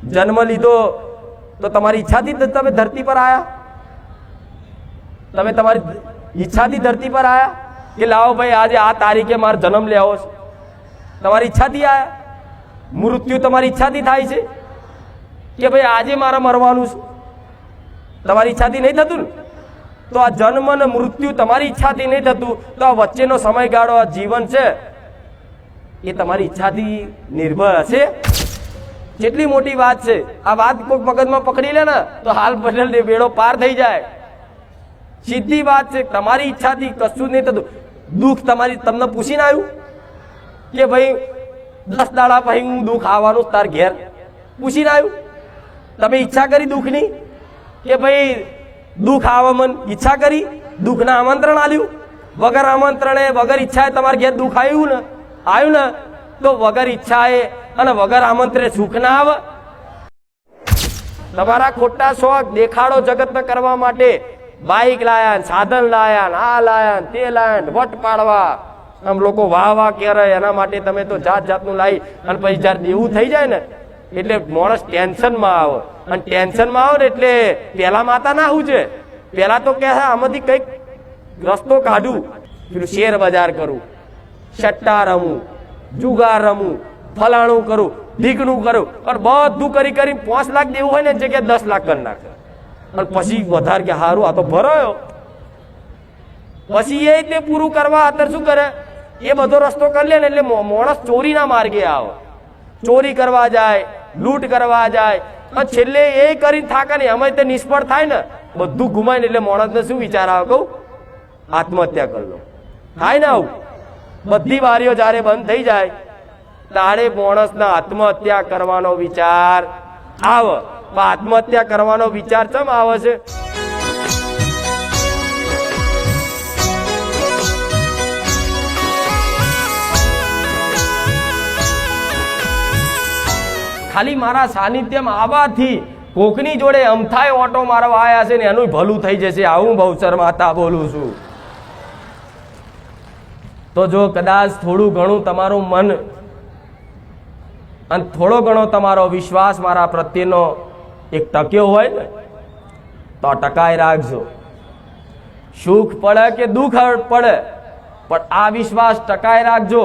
જન્મ લીધો તો તમારી ઈચ્છાથી જ તમે ધરતી પર આવ્યા? તમે તમારી ઈચ્છાથી ધરતી પર આવ્યા કે લાવો ભાઈ આજે આ તારીખે મારો જન્મ લેવો છે? તમારી ઈચ્છાથી આવ્યા? મૃત્યુ તમારી ઈચ્છાથી થાય છે કે ભાઈ આજે મારે મરવાનું છે? તમારી ઈચ્છાથી નહીં થતું ને? તો આ જન્મ અને મૃત્યુ તમારી ઈચ્છાથી નહીં થતું, તો આ વચ્ચેનો સમયગાળો આ જીવન છે એ તમારી ઈચ્છાથી નિર્ભર હશે? કેટલી મોટી વાત છે આ! વાત કોઈ મગજમાં પકડી લે ને તો હાલ બદલ બેડો પાર થઈ જાય. સીધી વાત છે, તમારી ઈચ્છાથી કશું જ નહીં થતું. દુઃખ તમને પૂછીને આવ્યું કે ભાઈ 10 દાડા પછી હું દુઃખ આવવાનું તાર ઘેર? પૂછીને આવ્યું? તમે ઈચ્છા કરી દુઃખની કે ભાઈ દુઃખ આવે? મન ઈચ્છા કરી દુઃખના આમંત્રણ આલ્યું? વગર આમંત્રણે વગર ઈચ્છાએ તમારે ઘેર દુઃખ આવ્યું ને? તો વગર ઈચ્છાએ અને વગર આમંત્રણે સુખ ના આવે? તમારા ખોટા શોખ દેખાડો જગતને કરવા માટે બાઈક લાયા, સાધન લાયા, આ લાયા, તે લાયા, વટ પાડવા, આમ લોકો વાહ વાહ કરે એના માટે તમે તો જાત જાતનું લાવી અને પછી જયારે દેવું થઈ જાય ને એટલે માણસ ટેન્શનમાં આવે. અને ટેન્શનમાં આવે ને એટલે પેલા માતા ના શું છે? પેલા તો કે આમાંથી કઈક રસ્તો કાઢું, પેલું શેર બજાર કરું, સટ્ટા રમું, જુગાર રમું, ફલાણું કરું, ઢીકણું કરું, અને બધું કરી 5 લાખ દેવું હોય ને જગ્યાએ 10 લાખ કરી નાખે. અને પછી વધારે કે હારું આ તો ભરાયો. પછી એ તે પૂરું કરવા અત્યારે શું કરે? એ બધો રસ્તો કરી લે ને એટલે માણસ ચોરીના માર્ગે આવે, ચોરી કરવા જાય, લૂંટ કરવા જાય, અને છેલ્લે એ કરીને થાકે ને અમે તે નિષ્ફળ થાય ને બધું ગુમાય ને એટલે માણસને શું વિચાર આવે? કહું આત્મહત્યા કરી લો. થાય ને આવું? બધી બારીઓ જયારે બંધ થઈ જાય તારે માણસના આત્મહત્યા કરવાનો વિચાર આવે. આત્મહત્યા કરવાનો વિચાર કેમ આવે છે? ખાલી મારા સાનિધ્યમાં આવવાથી કોકની જોડે અમથાય ઓટો મારવા આવ્યા છે ને એનું ભલું થઈ જશે. આવું બહુચર માતા બોલું છું. તો જો કદાચ થોડું ઘણું તમારું મન અને થોડો ઘણો તમારો વિશ્વાસ મારા પ્રત્યેનો એક ટક્યો હોય ને તો ટકાઈ રાખજો. સુખ પડે કે દુઃખ પડે પણ આ વિશ્વાસ ટકાઈ રાખજો.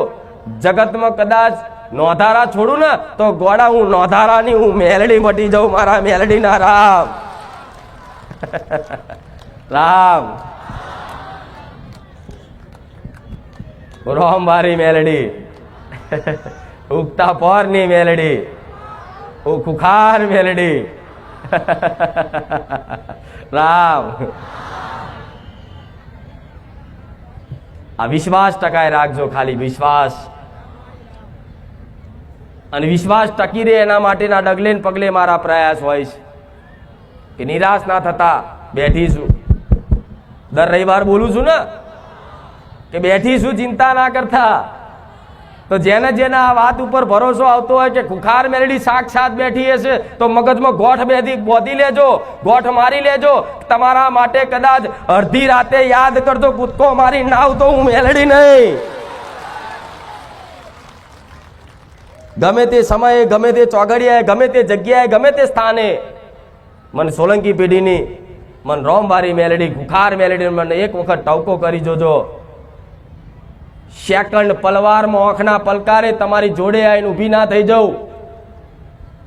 જગતમાં કદાચ નોધારા છોડું ને તો ગોડા હું નોધારાની હું મેલડી મટી જાઉં. મારા મેલડી ના રામ રામ રોમ મારી મેલડી, ઉગતા પોરની મેલડી, ખુખાર મેલડી રામ. આ વિશ્વાસ ટકાઈ રાખજો, ખાલી વિશ્વાસ. અને વિશ્વાસ ટકી રહે એના માટેના ડગલે ને પગલે મારા પ્રયાસ હોય છે કે નિરાશ ના થતા બેઠીશું. દર રવિવાર બોલું છું ને કે બેઠીશું, ચિંતા ના કરતા. તો જેને જેને આ વાત ઉપર ભરોસો આવતો હોય કે ખુખાર મેલડી સાક્ષાત બેઠી હશે તો મગજમાં ગોઠ બોધી લેજો, ગોઠ મારી લેજો. તમારા માટે કદાચ અડધી રાતે યાદ કરજો કૂદકો મારી નાવ તો હું મેલડી નહીં. ગમે તે સમયે, ગમે તે ચોગડિયાએ, ગમે તે જગ્યાએ, ગમે તે સ્થાને મને સોલંકી પેઢીની, મને રોમવારી મેલડી, ખુખાર મેલડી મને એક વખત ટવકો કરી જોજો. સેકન્ડ પલવારમાં આંખના પલકારે તમારી જોડે આવીને ઊભી ના થઈ જાઉં.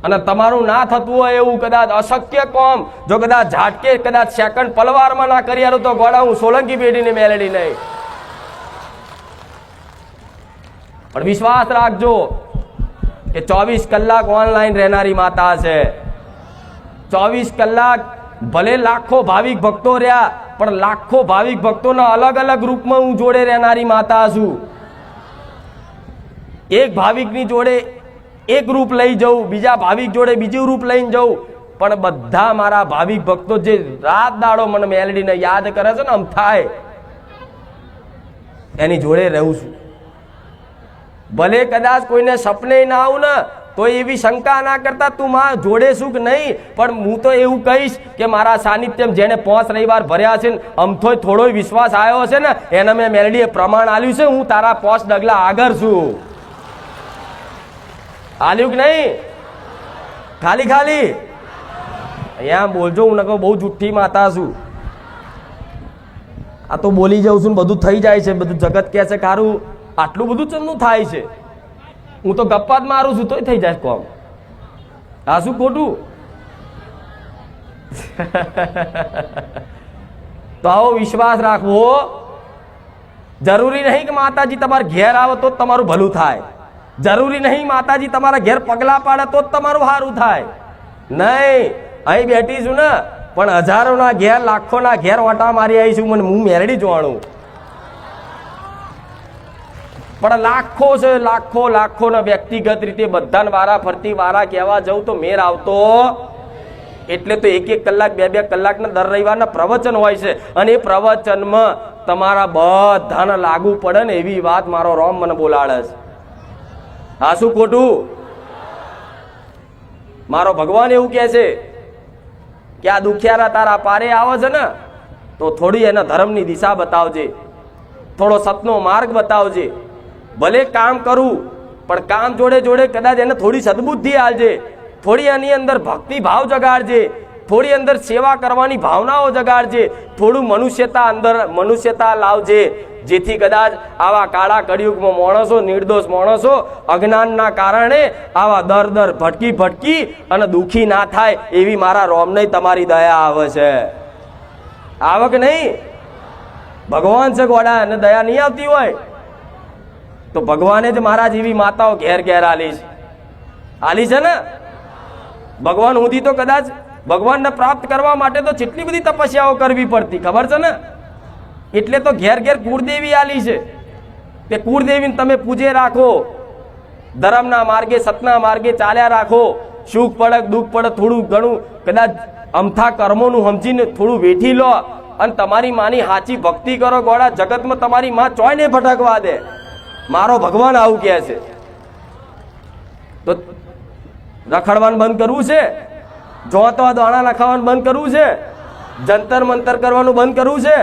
અને તમારું ના થતું હોય એવું કદાચ અશક્ય કોમ જો કદાચ ઝાટકે કદાચ સેકન્ડ પલવારમાં ના કરી આલું તો ગોળા હું સોલંકી પેઢીની મેલડી નહીં. પણ વિશ્વાસ રાખજો કે 24 કલાક ઓનલાઈન રહેનારી માતા છે. 24 કલાક ભલે લાખો ભાવિક ભક્તો રહ્યા પણ લાખો ભાવિક ભક્તોના અલગ અલગ રૂપમાં હું જોડે રહેનારી માતા છું. એક ભાવિકની જોડે એક રૂપ લઈ જવું, બીજા ભાવિક જોડે બીજું રૂપ લઈને જવું, પણ બધા મારા ભાવિક ભક્તો જે રાત દાડો મને મેલડીને યાદ કરે છે ને આમ થાય એની જોડે રહું છું. ભલે કદાચ કોઈને સપને ના આવું ને તો એવી શંકા ના કરતા તું માં જોડે શું કે નહીં, પણ હું તો એવું કહીશ કે મારા સાનિધ્યમ જેને 5 રવિવાર ભર્યા છે અમથો થોડો વિશ્વાસ આવ્યો છે ને એને મેં મેલડીએ પ્રમાણ આલ્યું છે. હું તારા 5 ડગલા આગળ છું. આલ્યું કે નહીં? ખાલી ખાલી અહીંયા બોલજો, હું નકો બહુ જુઠ્ઠી માતા છું. આ તો બોલી જાઉં છું ને બધું થઈ જાય છે, બધું જગત કહે છે કારું આટલું બધું ચમનું થાય છે. હું તો ગપ્પા જ મારું છું તોય થઈ જાય કોમ. આ શું ખોટું? તો આવો વિશ્વાસ રાખવો. જરૂરી નહીં કે માતાજી તમારા ઘેર આવે તો તમારું ભલું થાય. જરૂરી નહીં માતાજી તમારા ઘેર પગલા પાડે તો જ તમારું સારું થાય. નહીં, અહીં બેઠી છું ને પણ હજારોના ઘેર લાખોના ઘેર ઓટા મારી આવી છું, મને હું મેરડી જોવાનું. પણ લાખો છે, લાખો લાખો ને વ્યક્તિગત રીતે બધાને વારા ફરતી વારા કહેવા જવું તો મેર આવતો. એટલે તો એક એક કલાક બે બે કલાકના દર રવિવારના પ્રવચન હોય છે, અને એ પ્રવચનમાં તમારા બધાને લાગુ પડે ને એવી વાત મારો રોમ મને બોલાડે છે. હા શું ખોટું? મારો ભગવાન એવું કહે છે કે આ દુખિયારા તારા પારે આવે છે ને તો થોડી એના ધર્મની દિશા બતાવજે, થોડો સતનો માર્ગ બતાવજે. ભલે કામ કરું પણ કામ જોડે જોડે કદાચ એને થોડી સદબુદ્ધિ આલજે, થોડી એની અંદર ભક્તિ ભાવ જગાડજે, થોડી અંદર સેવા કરવાની ભાવનાઓ જગાડજે, થોડું મનુષ્યતા લાવજે, જેથી કદાચ આવા કાળા કળિયુગમાં માણસો, નિર્દોષ માણસો અજ્ઞાનના કારણે આવા દર ભટકી અને દુખી ના થાય એવી મારા રોમને તમારી દયા આવે છે. આવે કે નહીં? ભગવાન છે ગોડા, અને દયા નહીં આવતી હોય તો ભગવાને જ મારા જેવી માતાઓ ઘેર ઘેર આલી છે ને. ભગવાન સુધી તો કદાચ ભગવાનને પ્રાપ્ત કરવા માટે તો કેટલી બધી તપસ્યાઓ કરવી પડતી, ખબર છે ને? એટલે તો ઘેર ઘેર કુળદેવી આલી છે. તે કુળદેવીને તમે પૂજે રાખો, ધર્મના માર્ગે સતના માર્ગે ચાલ્યા રાખો. સુખ પડે દુઃખ પડે થોડું ઘણું કદાચ અમથા કર્મોનું સમજીને થોડું વેઠી લો અને તમારી માની સાચી ભક્તિ કરો. ગોળા જગતમાં તમારી માં ચોય ને ભટકવા દે. મારો ભગવાન આવું કહે છે. તો રખડવાનું બંધ કરવું છે, જોતો દાણા લખાવાનું બંધ કરવું છે, જંતર મંતર કરવાનું બંધ કરવું છે,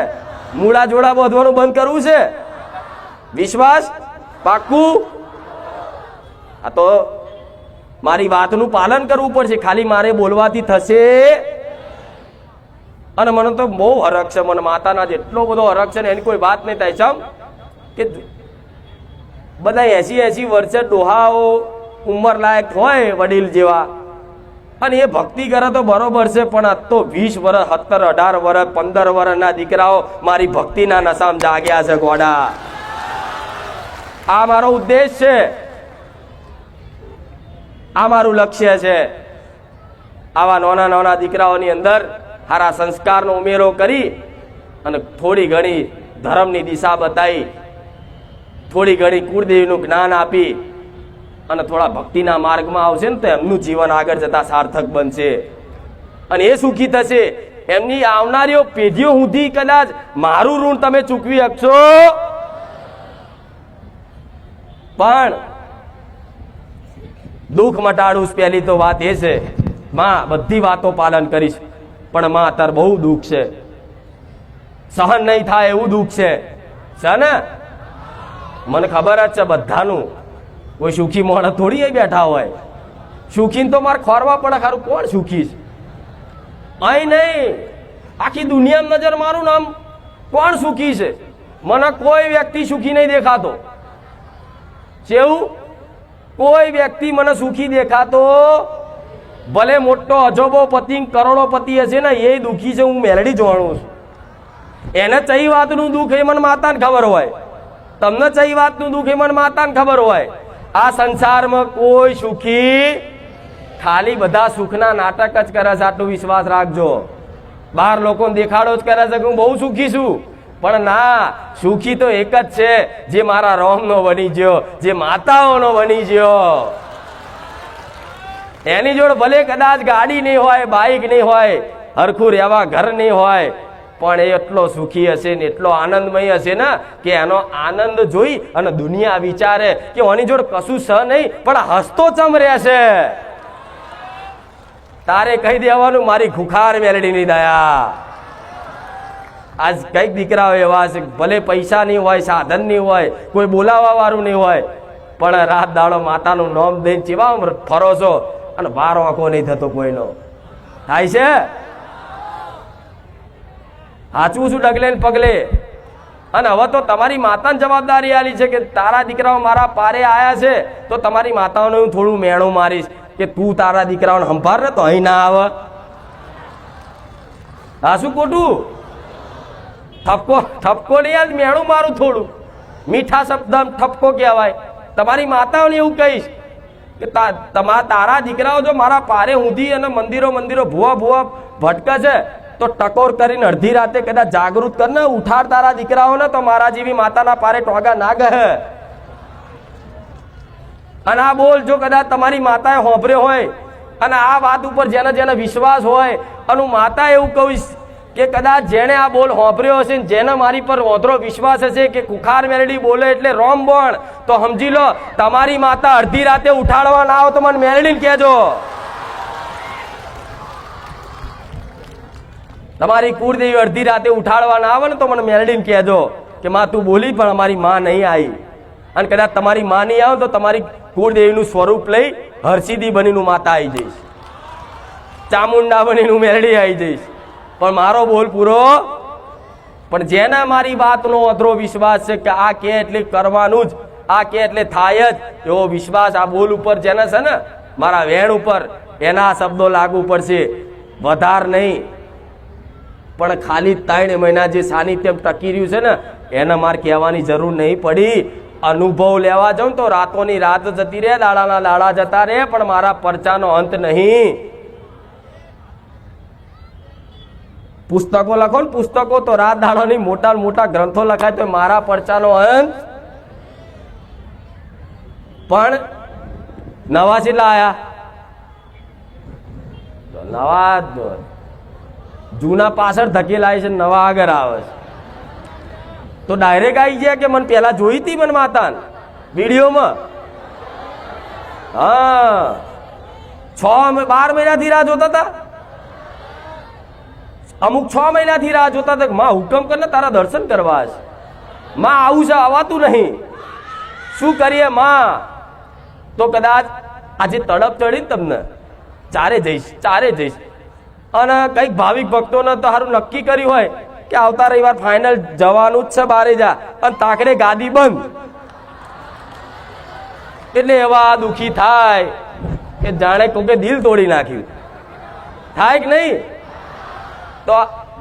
મૂળા જોડા બાંધવાનું બંધ કરવું છે. વિશ્વાસ પાક્કું? આ તો મારી વાતનું પાલન કરવું પડશે. ખાલી મારે બોલવાથી થશે? અને મને તો બહુ હરખ છે, મને માતાના જેટલો બધો હરખ છે ને એની કોઈ વાત નહીં થાય. ચમ કે બધા 80 વર્ષે ડોહાઓ ઉંમર લાયક હોય વડીલ જેવા, અને એ ભક્તિ કરે તો બરોબર છે, પણ આ તો 20 વર્ષ 17 18 વર્ષ 15 વર્ષના દીકરાઓ મારી ભક્તિના નશામાં જાગ્યા છે. ગોડા આ મારો ઉદ્દેશ છે, આ મારું લક્ષ્ય છે. આવા નાના નાના દીકરાઓની અંદર સારા સંસ્કારનો ઉમેરો કરી અને થોડી ઘણી ધર્મની દિશા બતાવી, થોડી ઘણી કુળદેવીનું જ્ઞાન આપી અને થોડા ભક્તિના માર્ગમાં આવશે ને તો એમનું જીવન આગળ જતા સાર્થક બનશે અને એ સુખી થશે. એમની આવનારીઓ પેઢીઓ સુધી કદાચ મારું ઋણ તમે ચૂકવી શકશો, પણ દુઃખ મટાડું. પહેલી તો વાત એ છે, માં બધી વાતો પાલન કરીશ, પણ માં અત્યારે બહુ દુઃખ છે, સહન નહીં થાય એવું દુઃખ છે ને. મને ખબર જ છે બધાનું. કોઈ સુખી માણસ થોડી અહીં બેઠા હોય. સુખી તો મારે ખોરવા પડે. ખારું કોણ સુખી છે? અહીં નહીં, આખી દુનિયામાં નજર મારું નામ કોણ સુખી છે? મને કોઈ વ્યક્તિ સુખી નહીં દેખાતો. કેવું? કોઈ વ્યક્તિ મને સુખી દેખાતો. ભલે મોટો અજોબો પતિ કરોડોપતિ હશે ને એ દુઃખી છે, હું મેલડી જોવાનું છું. એને ચઈ વાતનું દુઃખ એ મને માતાને ખબર હોય, તમને ચઈ વાતનું દુઃખ એ મને માતાને ખબર હોય. આ સંસારમાં કોઈ સુખી, ખાલી બધા સુખના નાટક જ કરે છે. આટલો વિશ્વાસ રાખજો. બહાર લોકોને દેખાડો જ કરે છે કે હું બહુ સુખી છું, પણ ના, સુખી તો એક જ છે જે મારા રોમનો બની ગયો, જે માતાઓનો બની ગયો. એની જોડે ભલે કદાચ ગાડી નહીં હોય, બાઇક નહીં હોય, હરખું રહેવા ઘર નહીં હોય, પણ એ એટલો સુખી હશે ને એટલો આનંદમય હશે ને કે એનો આનંદ જોઈ અને દુનિયા વિચારે કે ઓની જોડે કશું સ નહીં પણ હસતો ચમ રહેશે. તારે કહી દેવાનું મારી ખુખાર મેલડીની દયા. આજ કઈક દીકરાઓ એવા છે, ભલે પૈસા નહીં હોય, સાધન નહીં હોય, કોઈ બોલાવવા વાળું નહીં હોય, પણ રાત દાડો માતાનું નામ દઈને ચેવા ફરો છો. અને વાર આંખો નહીં થતો કોઈનો. થાય છે? સાચું છું ડગલે ને પગલે. અને હવે તો તમારી માતાને જવાબદારી આલી છે કે તારા દીકરાઓ મારા પારે આયા છે તો તમારી માતાઓને હું થોડું મેણું મારીશ કે તું તારા દીકરાઓને સંભાળ ને તો અહીં ના આવે. હા શું ખોટું? ઠપકો નહીં યાર, મેણું મારું થોડું. મીઠા શબ્દ ઠપકો કહેવાય. તમારી માતાઓને એવું કહીશ કે તારા દીકરાઓ જો મારા પારે ઊંધી અને મંદિરો ભૂવા ભટકે છે તો ટકોર કરીને અડધી રાતે કદાચ જાગૃત કર ને ઉઠાડ તારા દીકરાઓને તો મારા જેવી માતાના પારે ટોગા ના ગહે. અને આ બોલ જો કદાચ તમારી માતાએ હોંભર્યો હોય અને આ વાત ઉપર જેને જેને વિશ્વાસ હોય અને માતા એવું કહીશ કે કદાચ જેને આ બોલ હોંભર્યો હશે જેને મારી પર ઓધરો વિશ્વાસ હશે કે કુખાર મેલડી બોલે એટલે રોમબોણ, તો સમજી લો તમારી માતા અડધી રાતે ઉઠાડવા ના આવો તો મને મેલડીને કહેજો. તમારી કુળદેવી અડધી રાતે ઉઠાડવા ના આવે ને તો મને મેલડીને કહેજો કે માં તું બોલી પણ અમારી માં નહીં આવી. અને કદાચ તમારી માં નહીં આવે તો તમારી કુળદેવીનું સ્વરૂપ લઈ હરસિદ્ધિ બનીનું માતા આવી જઈશ, ચામુંડા બનીનું મેલડી આવી જઈશ. પણ મારો બોલ પૂરો. પણ જેને મારી વાતનો અધરો વિશ્વાસ છે કે આ કે એટલે કરવાનું જ, આ કે એટલે થાય જ, એવો વિશ્વાસ આ બોલ ઉપર જેને છે ને મારા વેણ ઉપર, એના શબ્દો લાગુ પડશે, વધાર નહીં. પણ ખાલી 3 મહિના જે સાનિધ્ય ટકી રહ્યું છે ને એને મારે કહેવાની જરૂર નહીં પડી. અનુભવ લેવા જાઉં તો રાતોની રાત જતી રહે, દાડાના દાડા જતા રહે, પણ મારા પરચાનો અંત નહીં. પુસ્તકો લખો ને પુસ્તકો તો રાત દાડાની મોટા ગ્રંથો લખાય તો મારા પરચાનો અંત. પણ નવા કેટલા આયા? નવા જૂના પાછળ ધકેલાય છે, નવા આગળ આવે છે. તો ડાયરેક્ટ આવી ગયા કે મને પેલા જોઈ હતી મને માતા વિડીયોમાં. હા 12 મહિનાથી રાહ જોતા હતા, અમુક 6 મહિનાથી રાહ જોતા હતા. માં હુકમ કરીને તારા દર્શન કરવા છે. માં આવું છે, આવાતું નહીં. શું કરીએ માં? તો કદાચ આજે તડપ ચડી તમને ચારે જઈશ. અને કઈક ભાવિક ભક્તોને તો સારું નક્કી કર્યું હોય કે આવતા રવિવાર ફાઇનલ જવાનું જ છે બારે જા, અને તાકડે ગાદી બંધ. એટલે એવા દુખી થાય કે જાણે કોકે દિલ તોડી નાખ્યું. થાય કે નહીં? તો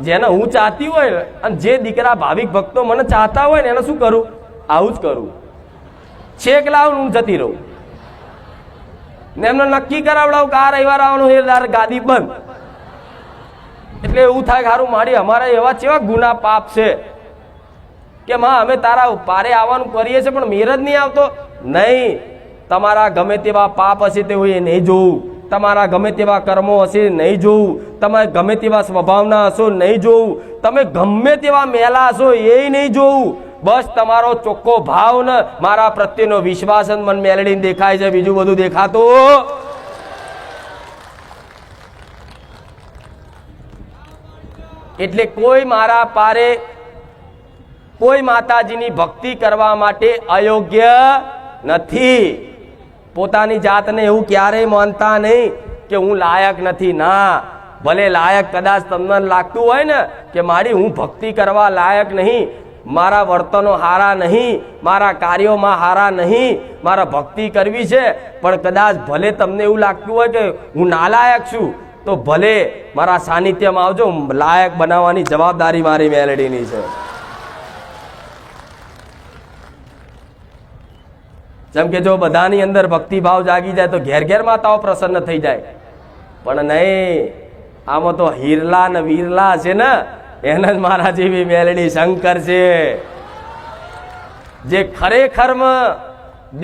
જેને હું ચાહતી હોય અને જે દીકરા ભાવિક ભક્તો મને ચાહતા હોય ને એને શું કરું? આવું જ કરું. છેક લાવું હું જતી રહું ને એમને નક્કી કરાવડાવું કે આ રવિવાર આવવાનું એ ગાદી બંધ. એટલે એવું થાય સારું મારી અમારા એવા કેવા ગુના પાપ છે કે માં અમે તારા પારે આવવાનું કરીએ છીએ પણ મેર જ નહીં આવતો. નહીં, તમારા ગમે તેવા પાપ હશે તે હું એ નહીં જોવું, તમારા ગમે તેવા કર્મો હશે નહીં જોવું, તમે ગમે તેવા સ્વભાવના હશો નહીં જોવું, તમે ગમે તેવા મેલા હશો એ નહીં જોવું. બસ તમારો ચોખ્ખો ભાવ ને મારા પ્રત્યેનો વિશ્વાસ જ મને મેલડીને દેખાય છે, બીજું બધું દેખાતું. એટલે કોઈ મારા પારે કોઈ માતાજીની ભક્તિ કરવા માટે અયોગ્ય નથી. પોતાની જાતને એવું ક્યારેય માનતા નહીં કે હું લાયક નથી. ના, ભલે લાયક કદાચ તમને લાગતું હોય ને કે મારી હું ભક્તિ કરવા લાયક નહીં, મારા વર્તનો હારા નહીં, મારા કાર્યોમાં હારા નહીં, મારા ભક્તિ કરવી છે, પણ કદાચ ભલે તમને એવું લાગતું હોય કે હું નાલાયક છું તો ભલે મારા સાનિધ્યમાં આવજો. લાયક બનાવવાની જવાબદારી મારી મેલડીની છે. જેમ કે જો બધાની અંદર ભક્તિભાવ જાગી જાય તો ઘેર ઘેર માતાઓ પ્રસન્ન થઈ જાય. પણ નહીં, આમાં તો હીરલા ને વીરલા છે ને એને જ મારા જેવી મેલડી શંકર છે, જે ખરેખરમાં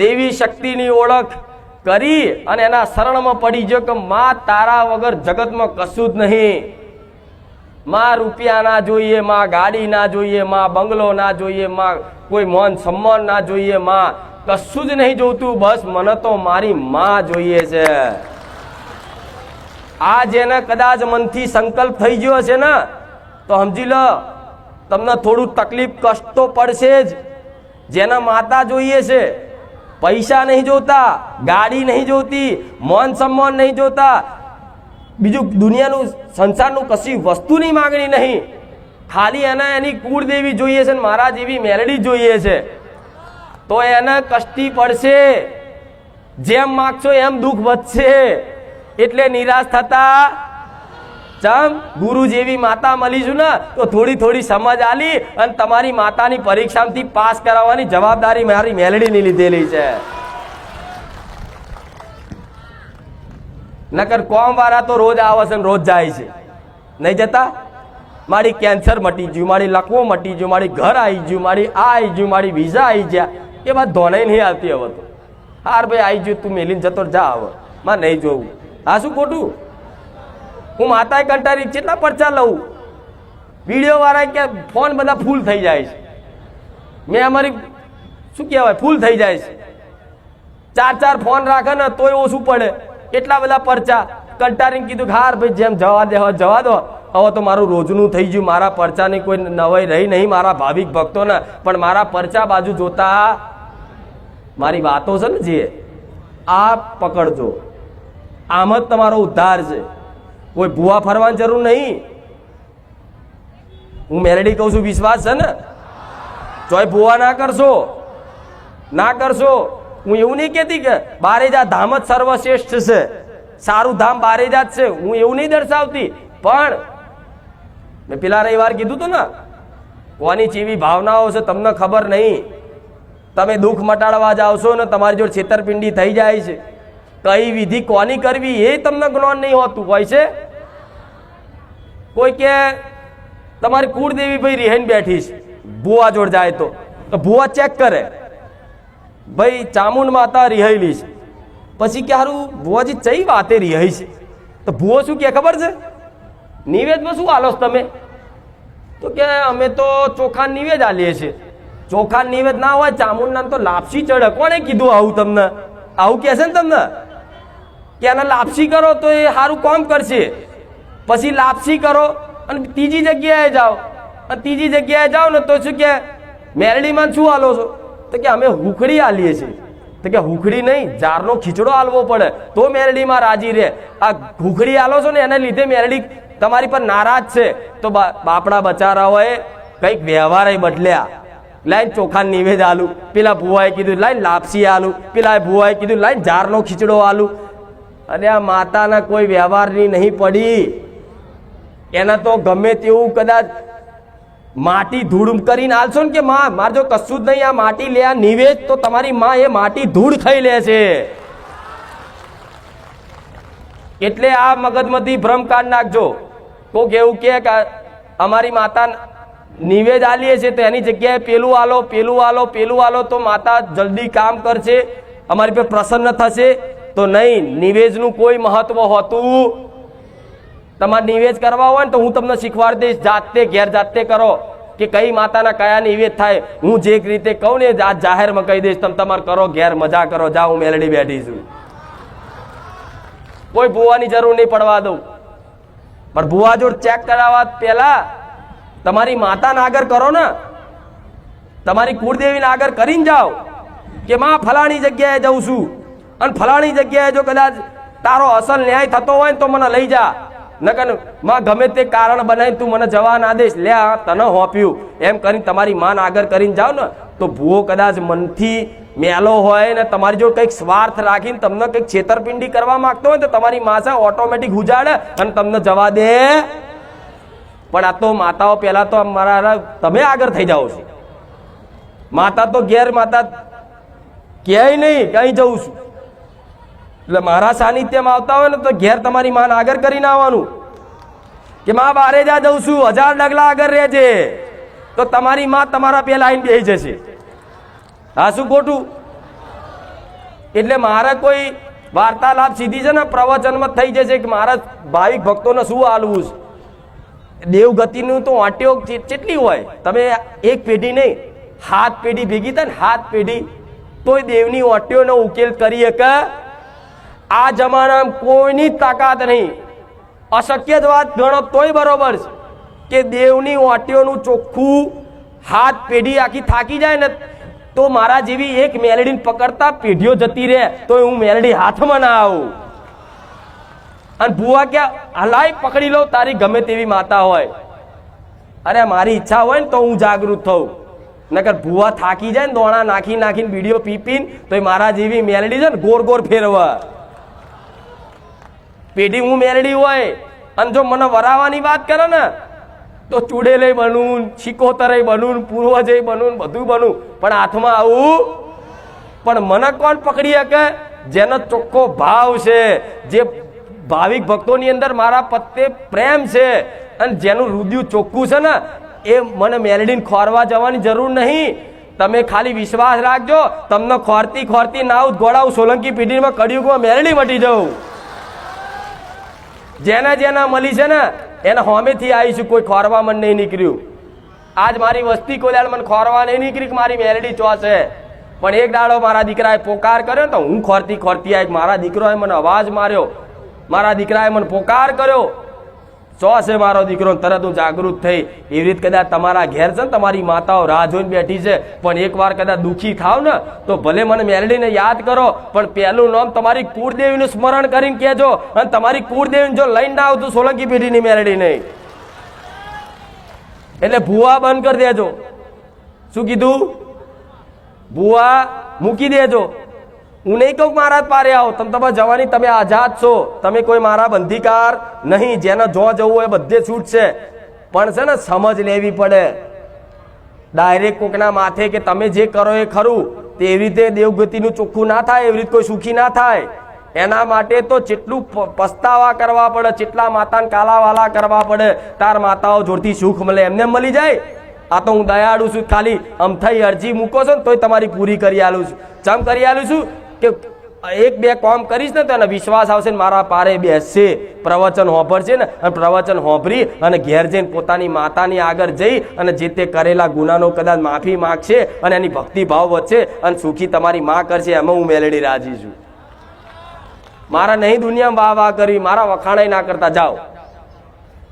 દેવી શક્તિની ઓળખ કરી અને એના શરણમાં પડી ગયો કે માં તારા વગર જગતમાં કશું જ નહીં. માં રૂપિયા ના જોઈએ, માં ગાડી ના જોઈએ, માં બંગલો ના જોઈએ, માં કોઈ માન સન્માન ના જોઈએ, માં કશું જ નહીં જોતું. બસ મને તો મારી માં જોઈએ છે. આ જેને કદાચ મનથી સંકલ્પ થઈ ગયો છે ને તો સમજી લો તમને થોડું તકલીફ કષ્ટ તો પડશે જ. જેના માતા જોઈએ છે પૈસા નહીં જોતા, ગાડી નહીં જોતી, માન સન્માન નહીં જોતા, બીજું દુનિયાનું સંસારનું કશી વસ્તુની માંગણી નહીં, ખાલી એની કુળદેવી જોઈએ છે, મારા જેવી મેલડી જોઈએ છે. તો એને કષ્ટી પડશે, જેમ માગશો એમ દુઃખ વધશે. એટલે નિરાશ થતા ચમ ગુરુ જેવી માતા મળીશું ને તો થોડી થોડી સમજ આલી અને તમારી માતાની પરીક્ષામાંથી પાસ કરાવવાની જવાબદારી મારી મેલડીની લીધેલી છે. નકર કોમ વાળા તો રોજ આવે છે રોજ જાય છે, નહીં જતા? મારી કેન્સર મટી ગયું, મારી લકવો મટી ગયું, મારી ઘર આવી ગયું, મારી આ આવી ગયું, મારી વિઝા આવી ગયા, એ વાત ધોનાઈ નહીં આવતી. હવે તો હાર ભાઈ આવી ગયું, તું મેલીને જતો જા, હવે માં નહીં જોવું. આ શું ખોટું? હું માતાએ કંટાળી કેટલા પરચા લઉં, વિડીયો વાળા કે ફોન બધા ફૂલ થઈ જાય છે. મેં અમારી શું કહેવાય ફૂલ થઈ જાય છે, 4 ફોન રાખે ને તોય ઓછું પડે, એટલા બધા પરચા. કંટાળીને કીધું કે હાર ભાઈ જેમ જવા દે જવા દો, હવે તો મારું રોજનું થઈ ગયું, મારા પરચાની કોઈ નવાઈ રહી નહીં મારા ભાવિક ભક્તોને. પણ મારા પરચા બાજુ જોતા મારી વાતો છે ને જે આ પકડજો, આમ જ તમારો ઉદ્ધાર છે. કોઈ ભૂવા ફરવાની જરૂર નહીં. હું મેલડી કહું છું, વિશ્વાસ છે ને? ચોય ભૂવા ના કરશો, ના કરશો. હું એવું નહીં કહેતી કે બારેજા ધામ જ સર્વશ્રેષ્ઠ છે, સારું ધામ બારેજા જ છે, હું એવું નહીં દર્શાવતી. પણ મેં પેલા રવિવાર કીધું હતું ને, કોની ચેવી ભાવનાઓ છે તમને ખબર નહીં. તમે દુઃખ મટાડવા જાવશો ને તમારી જોડે છેતરપિંડી થઈ જાય છે. કઈ વિધિ કોની કરવી એ તમને જ્ઞાન નહીં હોતું હોય છે. કોઈ કે તમારી કુળદેવી ભાઈ રિહાઈને બેઠી છે, ભુવા જોડ જાય તો ભુવા ચેક કરે, ભાઈ ચામુંડ માતા રિહાયેલી છે. પછી કે હારું ભુવાજી ચઈ વાતે રિહાઈ છે? તો ભુવો શું કે ખબર છે? નિવેદમાં શું આલો તમે? તો કે અમે તો ચોખા નિવેદ આલીએ છીએ. ચોખા નિવેદ ના હોય, ચામુંડના તો લાપસી ચડે. કોણે કીધું આવું તમને? આવું કહે છે ને તમને કે એને લાપસી કરો તો એ સારું કામ કરશે. પછી લાપસી કરો અને ત્રીજી જગ્યાએ જાઓ, અને ત્રીજી જગ્યાએ જાઓ ને તો શું કે મેરડીમાં શું આલો છો? તો કે અમે હુખડી આલીએ છીએ. તો કે હુખડી નહીં, જારનો ખીચડો આલવો પડે તો મેરડીમાં રાજી રહે. આ હુખડી આલો છો ને એના લીધે મેરડી તમારી પર નારાજ છે. તો બાપડા બચારાઓએ કંઈક વ્યવહાર બદલ્યા. લાઈન ચોખા નિવેદ આલુ, પેલા ભુવાએ કીધું લાઈન લાપસી આલુ, પેલા ભુવાએ કીધું લાઈન જારનો ખીચડો આલુ. અને આ માતાના કોઈ વ્યવહારની નહીં પડી. એના તો ગમે તેવું કદાચ માટી ધૂળ કરીને આલશો ને કે માં મારે જો કશું જ નહીં, આ માટી લે આ નિવેદ, તો તમારી માં એ માટી ધૂળ ખાઈ લે છે. એટલે આ મગજમાંથી ભ્રમ કાઢ નાખજો. કોક એવું કે અમારી માતા નિવેદ આલીએ છે તો એની જગ્યાએ પેલું આલો, પેલું આલો, પેલું આલો તો માતા જલ્દી કામ કરશે, અમારી પર પ્રસન્ન થશે. તો નહીં, નિવેદનું કોઈ મહત્વ હોતું. તમારે નિવેદ કરવા હોય ને તો હું તમને શીખવાડી દઈશ, જાતે ઘેર જાતે કરો કે કઈ માતાના કયા નિવેદ થાય. હું જે રીતે કહું ને જાહેરમાં કહી દઈશ, તમે તમારે કરો, ઘેર મજા કરો, જા હું મેલડી બેઠી છું. કોઈ ભુવાની જરૂર નહીં પડવા દઉં. પણ ભુવા જોડ ચેક કરાવવા પહેલા તમારી માતાને આગળ કરો ને, તમારી કુળદેવીને આગળ કરીને જાઓ કે માં ફલાણી જગ્યાએ જઉં છું, અને ફલાણી જગ્યાએ જો કદાચ તારો અસલ ન્યાય થતો હોય ને તો મને લઈ જા. નકર માં ગમે તે કારણ બનાવી તું મને જવા ના દઈશ, લે તને હોપ્યું એમ કરીને તમારી માન આગળ કરીને જાઓ ને તો ભૂવો કદાચ મનથી મેલો હોય ને તમારી જો કંઈક સ્વાર્થ રાખીને તમને કંઈક છેતરપિંડી કરવા માંગતો હોય તો તમારી માસા ઓટોમેટિક ઉજાડે અને તમને જવા દે. પણ આ તો માતાઓ પહેલા તો મારા તમે આગળ થઈ જાઓ છો. માતા તો ઘેર માતા ક્યાંય નહીં, ક્યાંય જવું છું એટલે મારા સાનિધ્યમાં આવતા હોય ને તો ઘેર તમારી માન આગળ કરીને આવવાનું કે માં બારે જા જઉં છું, 1000 ડગલા આગળ રહેજે, તો તમારી માં તમારા પેલા આવીને બેસી જશે. હા શું ખોટું? એટલે મારે કોઈ વાર્તાલાપ સીધી છે ને પ્રવચનમાં થઈ જશે કે મારા ભાવિક ભક્તોને શું આલવું છે. દેવગતિનું તો વાટ્યો કેટલી હોય, તમે એક પેઢી નહીં 7 પેઢી ભેગી થાય ને 7 પેઢી તોય દેવની વાટ્યોનો ઉકેલ કરી શકે. આ જમાનામાં કોઈની તાકાત નહીં. અશક્ય જ વાત ગણો તોય બરોબર છે કે દેવની વાટ્યોનું ચોખ્ખું 7 પેઢી આખી થાકી જાય ને તો મારા જેવી એક મેલડીને પકડતા પેઢીઓ જતી રહે તો હું મેલડી હાથમાં ના આવું. અને ભુવા ક્યાં હલાય પકડી લો તારી ગમે તેવી માતા હોય. અરે મારી ઈચ્છા હોય ને તો હું જાગૃત થઉં, નકર ભુવા થાકી જાય ને દોણા નાખી નાખીને બીડીઓ પીપીને તો એ મારા જેવી મેલડી છે ને ગોર ગોર ફેરવા. પેઢી હું મેલડી હોય અને જો મને વરાવાની વાત કરે ને તો ચૂડેલે બનવું, શિકોતરે બનવું, પૂર્વજે બનવું, બધું બનવું, પણ હાથમાં આવું. પણ મને કોણ પકડી શકે? જેનો ચોખ્ખો ભાવ છે, જે ભાવિક ભક્તોની અંદર મારા પ્રત્યે પ્રેમ છે અને જેનું હૃદય ચોખ્ખું છે ને, એ મને મેલડીને ખોરવા જવાની જરૂર નહીં. તમે ખાલી વિશ્વાસ રાખજો, તમને ખોરતી ખોરતી ના આવું ગોળાવું સોલંકી પેઢીમાં કડિયુગમાં મેલડી મટી જાઉં. જેના જેના મળી છે ને એને હોમેથી આવીશું, કોઈ ખોરવા મને નહીં નીકળ્યું. આજ મારી વસ્તી કોઈ મને ખોરવા નહીં નીકળી કે મારી મેલડી ચો છે. પણ એક દાડો મારા દીકરાએ પોકાર કર્યો ને તો હું ખોરતી ખોરતી આવી. મારા દીકરોએ મને અવાજ માર્યો, મારા દીકરાએ મને પોકાર કર્યો, ચો છે મારો દીકરો, તરત હું જાગૃત થઈ. એવી રીતે કદાચ તમારા ઘેર છે ને તમારી માતાઓ રાહ જોઈને બેઠી છે, પણ એકવાર કદાચ દુઃખી થાવ ને તો ભલે મને મેલડીને યાદ કરો, પણ પહેલું નામ તમારી કુળદેવીનું સ્મરણ કરીને કહેજો. અને તમારી કુળદેવીને જો લઈને ના આવતું સોલંકી પેઢીની મેલડી નહીં, એટલે ભુવા બંધ કરી દેજો. શું કીધું? ભુવા મૂકી દેજો. હું નહીં કહું મારા પારે આવો, તમે તમારે જવાની તમે આઝાદ છો, તમે કોઈ મારા બંધીકાર નહીં. જેને જો જવું હોય બધે છૂટ છે, પણ છે ને સમજ લેવી પડે. ડાયરેક્ટ કોકના માથે કે તમે જે કરો એ ખરું, તેવી રીતે દેવગતિનું ચોખ્ખું ના થાય, એવી રીતે કોઈ સુખી ના થાય. એના માટે તો જેટલું પસ્તાવા કરવા પડે, જેટલા માતાને કાલાવાલા કરવા પડે, તાર માતાઓ જોડથી સુખ મળે એમને મળી જાય. આ તો હું દયાળુ છું, ખાલી અમથાઈ અરજી મૂકો છો ને તોય તમારી પૂરી કરી આલું છું. ચમ કરી આલું છું કે એક બે કામ કરીશ ને તો એને વિશ્વાસ આવશે ને મારા પારે બેસશે, પ્રવચન હોંભરશે ને, અને પ્રવચન હોંભરી અને ઘેર જઈને પોતાની માતાની આગળ જઈ અને જે તે કરેલા ગુનાનો કદાચ માફી માગશે અને એની ભક્તિ ભાવ વધશે અને સુખી તમારી માં કરશે. એમાં હું મેલડી રાજી છું. મારા નહીં દુનિયામાં વાહ વાહ કરી, મારા વખાણાઈ ના કરતા જાઓ.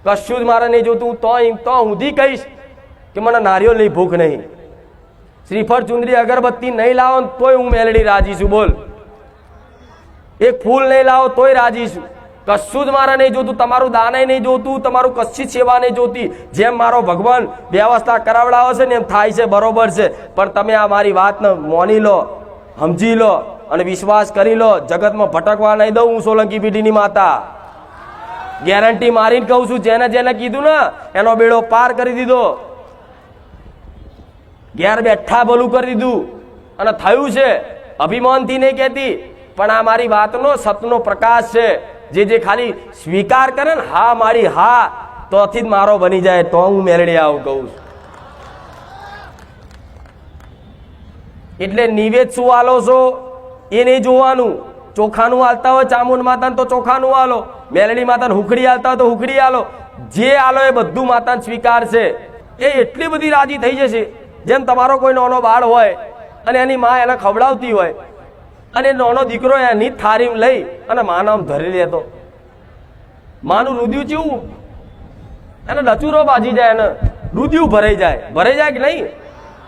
કશું જ મારે નહીં જોતું. તો ઊંધી કહીશ કે મને નારિયેળની ભૂખ નહીં, શ્રીફળ ચુંદડી અગરબત્તી નહીં લાવો તોય હું મેલડી રાજી છું. બોલ, એક ફૂલ નહીં લાવો તોય રાજી છું. કશું જ મારે નહીં જોતું, તમારું દાને નહીં જોતું, તમારું કશી સેવા નહીં જોતી. જેમ મારો ભગવાન વ્યવસ્થા કરાવડાવે છે ને એમ થાય છે, બરોબર છે. પણ તમે આ મારી વાતને મોની લો, સમજી લો અને વિશ્વાસ કરી લો. જગતમાં ભટકવા નહીં દઉં હું સોલંકી પેઢીની માતા. ગેરંટી મારીને કહું છું, જેને જેને કીધું ને એનો બેડો પાર કરી દીધો, ઘેર બેઠા ભલું કરી દીધું. અને થયું છે, અભિમાનથી નહીં કહેતી, પણ આ મારી વાતનો સતનો પ્રકાશ છે. જે ખાલી સ્વીકાર કરે ને, હા મારી હા, તોથી જ મારો બની જાય, તો હું મેલડી આવું કહું છું. એટલે નિવેદ શું આલો છો એ નહીં જોવાનું. ચોખાનું આલતા હોય ચામુંડ માતાને તો ચોખાનું આલો, મેલડી માતાને હુખડી આલતા હોય તો હુખડી આલો. જે આલો એ બધું માતાને સ્વીકાર છે. એ એટલી બધી રાજી થઈ જશે, જેમ તમારો કોઈ નાનો બાળ હોય અને એની માં એને ખવડાવતી હોય અને નાનો દીકરો એની થારી લઈ અને માનું આમ ધરી લેતો, માનું રુદિયું જેવું એને ડચુરો બાજી જાય, એને રુદિયું ભરાઈ જાય કે નહીં?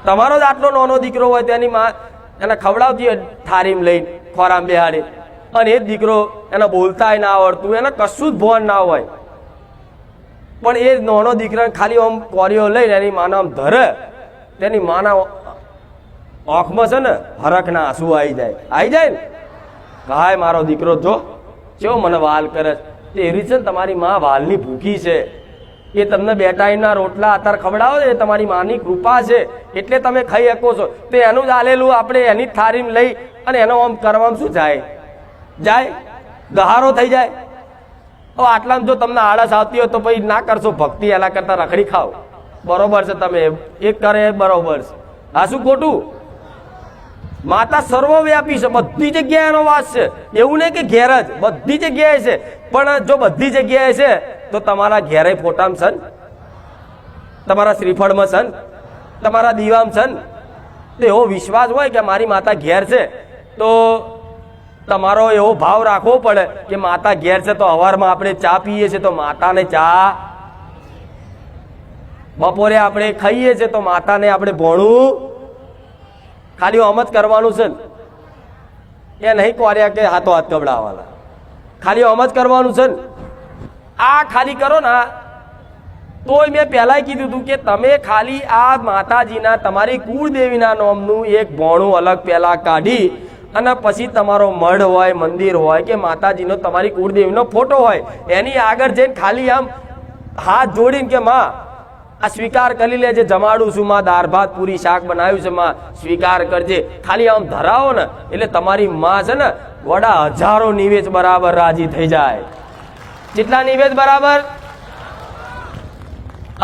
તમારો જ આટલો નાનો દીકરો હોય તો એની માં એને ખવડાવતી હોય થારી લઈ ખોરામ બેહાડી, અને એ જ દીકરો એને બોલતાય ના આવડતું, એને કશું જ ભોન ના હોય, પણ એ નાનો દીકરાને ખાલી આમ કોરીઓ લઈને એની માને આમ ધરે, તેની માના આંખમાં છે ને હરખના આંસુ આવી જાય ને, કાય મારો દીકરો જો કેવો મને વાલ કરે. એવી છે ને તમારી માં વાલની ભૂખી છે. એ તમને બેટાઈના રોટલા અત્યારે ખવડાવો એ તમારી માની કૃપા છે, એટલે તમે ખાઈ શકો છો. તો એનું જ આલેલું આપણે એની જ થારી લઈ અને એનો આમ કરવામાં શું જાય ગહારો થઈ જાય. હવે આટલામાં જો તમને આળસ આવતી હોય તો પછી ના કરશો ભક્તિ, એના કરતા રખડી ખાઓ. બરોબર છે, તમે એક કરે બરોબર છે. આ શું ખોટું? માતા સર્વવ્યાપી છે, બધી જગ્યાએ એનો વાસ છે. એવું નહીં કે ઘેર જ, બધી જગ્યાએ છે. પણ જો બધી જગ્યાએ છે તો તમારા ઘેરે ફોટામાં છે, તમારા શ્રીફળમાં છે, તમારા દીવામાં છે. તો એવો વિશ્વાસ હોય કે મારી માતા ઘેર છે, તો તમારો એવો ભાવ રાખવો પડે કે માતા ઘેર છે. તો સવારમાં આપણે ચા પીએ છીએ તો માતાને ચા, બપોરે આપણે ખાઈએ છીએ તો માતાને આપણે ભોણું ખાલી આમ જ કરવાનું છે ને, એ નહીં કોર્યા કે હાથો હાથ કબડાવાલા, ખાલી આમ જ કરવાનું છે ને. આ ખાલી કરો ને, તોય મેં પહેલાં કીધું હતું કે તમે ખાલી આ માતાજીના તમારી કુળદેવીના નામનું એક ભોણું અલગ પહેલાં કાઢી અને પછી તમારો મઢ હોય, મંદિર હોય કે માતાજીનો તમારી કુળદેવીનો ફોટો હોય, એની આગળ જઈને ખાલી આમ હાથ જોડીને કે માં આ સ્વીકાર કરી લેજે, જમાડું છું માં, દાળ ભાત પૂરી શાક બનાવ્યું છે માં, સ્વીકાર કરજે. ખાલી આમ ધરાવો ને એટલે તમારી માં છે ને વડા હજારો નિવેદ બરાબર રાજી થઈ જાય. કેટલા નિવેદ બરાબર?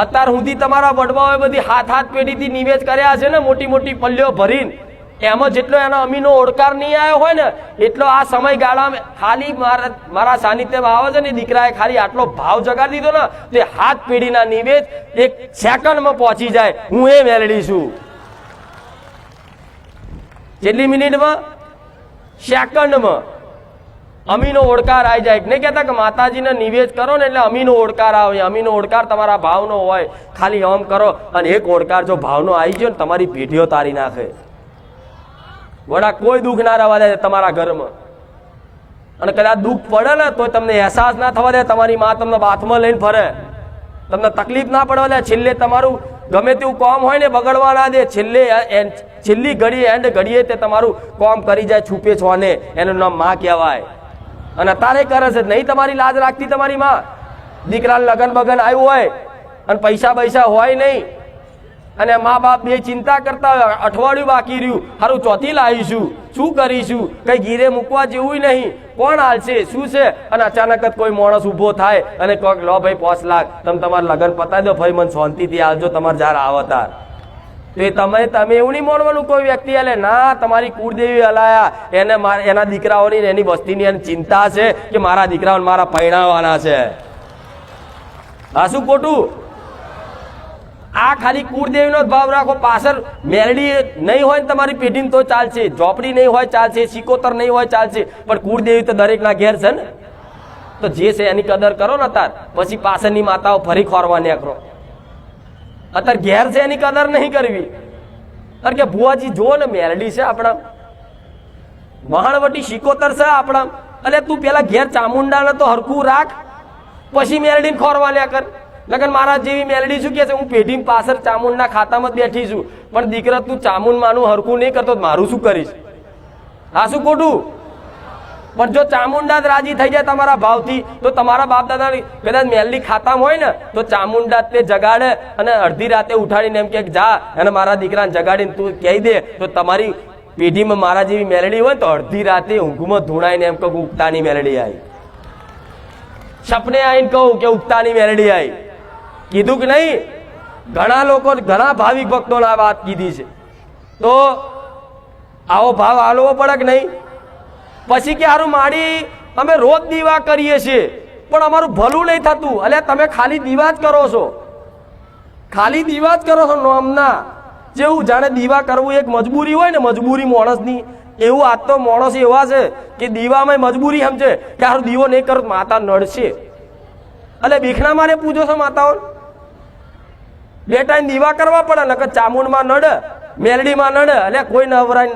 અત્યાર સુધી તમારા વડવાઓએ બધી હાથ હાથ પેઢીથી નિવેદ કર્યા છે ને, મોટી મોટી પલ્લીઓ ભરીને, એમાં જેટલો એનો અમીનો ઓડકાર નહીં આવ્યો હોય ને એટલો આ સમયગાળામાં ખાલી મારા સાનિધ્યમાં આવે છે ને દીકરાએ ખાલી આટલો ભાવ જગાડી દીધો ને તે હાથ પેઢીના નિવેદ એક સેકન્ડમાં પહોંચી જાય. હું એ મેળવી છું. કેટલી મિનિટમાં? સેકન્ડમાં અમીનો ઓડકાર આવી જાય. નહીં કહેતા કે માતાજીને નિવેદ કરો ને એટલે અમીનો ઓડકાર આવે. અમીનો ઓડકાર તમારા ભાવનો હોય, ખાલી આમ કરો અને એક ઓડકાર જો ભાવનો આવી ગયો ને તમારી પેઢીઓ તારી નાખે. વડા કોઈ દુઃખ ના રહેવા દે તમારા ઘરમાં. અને કદાચ દુઃખ પડે ને તો તમને અહેસાસ ના થવા દે. તમારી માં તમને બાથમાં લઈને ફરે, તમને તકલીફ ના પડવા દે. છેલ્લે તમારું ગમે તેવું કામ હોય ને બગડવા ના દે. છેલ્લી ઘડીએ એન્ડ ઘડીએ તે તમારું કામ કરી જાય છૂપે છોને. એનું નામ માં કહેવાય. અને અત્યારે કરે છે નહીં તમારી લાજ રાખતી તમારી માં. દીકરાને લગન બગન આવ્યું હોય અને પૈસા પૈસા હોય નહીં અને મા બાપ બે ચિંતા કરતા હોય, અઠવાડિયું બાકી રહ્યું, સારું ચોથી લાવીશું, શું કરીશું, કઈ ગીરે મૂકવા જેવું નહીં, કોણ હાલશે, શું છે? અને અચાનક જ કોઈ માણસ ઊભો થાય અને કોઈક લો ભાઈ 5 લાખ તમે તમારા લગ્ન પતાવી દો ભાઈ, મને શાંતિથી આવજો તમારે જ્યારે આવતાર. તો એ તમે એવું નહીં માનવાનું કોઈ વ્યક્તિ હાલે ના. તમારી કુળદેવી હલાયા એને એના દીકરાઓની એની વસ્તીની એની ચિંતા છે કે મારા દીકરાઓને મારા પૈણાવાના છે. આ શું ખોટું? આ ખાલી કુળદેવીનો જ ભાવ રાખો. પાછળ મેરડી નહીં હોય ને તમારી પેઢીને તો ચાલશે, ઝોપડી નહીં હોય ચાલશે, સિકોતર નહીં હોય ચાલશે, પણ કુળદેવી તો દરેકના ઘેર છે ને. તો જે છે એની કદર કરો ને તાર, પછી પાછળની માતાઓ ફરી ખોરવા નીકળો. અત્યારે ઘેર છે એની કદર નહીં કરવી. કારણ કે ભુવાજી જો ને મેરડી છે આપણા, વહાણવટી સિકોતર છે આપણા. એટલે તું પેલા ઘેર ચામુંડાને તો હરખું રાખ, પછી મેરડીને ખોરવા નીકળ. લગન મારા જેવી મેલડી શું કે છે, હું પેઢી પાછળ ચામુંડના ખાતામાં બેઠી છું, પણ દીકરા તું ચામુંડ માનું હરખું નહીં કરતો મારું શું કરીશ? આ શું ખોટું? પણ જો ચામુંડા જ રાજી થઈ જાય તમારા ભાવથી તો તમારા બાપ દાદા કદાચ મેલડી ખાતામાં હોય ને તો ચામુંડા તે જગાડે અને અડધી રાતે ઉઠાડીને એમ કે જા અને મારા દીકરાને જગાડીને તું કહી દે તો તમારી પેઢીમાં મારા જેવી મેલડી હોય તો અડધી રાતે ઊંઘમાં ધૂણાઈને એમ કહું ઉગતાની મેલડી આવી, સપને આવીને કહું કે ઉગતાની મેલડી આવી. કીધું કે નહીં? ઘણા લોકો ઘણા ભાવિક ભક્તોને આ વાત કીધી છે. તો આવો ભાવ આલવો પડે કે નહીં? પછી કે હારું માડી અમે રોજ દીવા કરીએ છીએ પણ અમારું ભલું નહીં થતું. અલ્યા તમે ખાલી દીવા જ કરો છો, ખાલી દીવા જ કરો છો નોમના. જેવું જાણે દીવા કરવું એક મજબૂરી હોય ને, મજબૂરી માણસની, એવું આજ તો માણસ એવા છે કે દીવામાં મજબૂરી સમજે કે હારું દીવો નહીં કરો માતા નડશે. એટલે ભીખના મારે પૂછો છો માતાઓ? 2 ટાઈમ દીવા કરવા પડે ને કે ચામુંડમાં નડે, મેલડીમાં નડે. એટલે કોઈ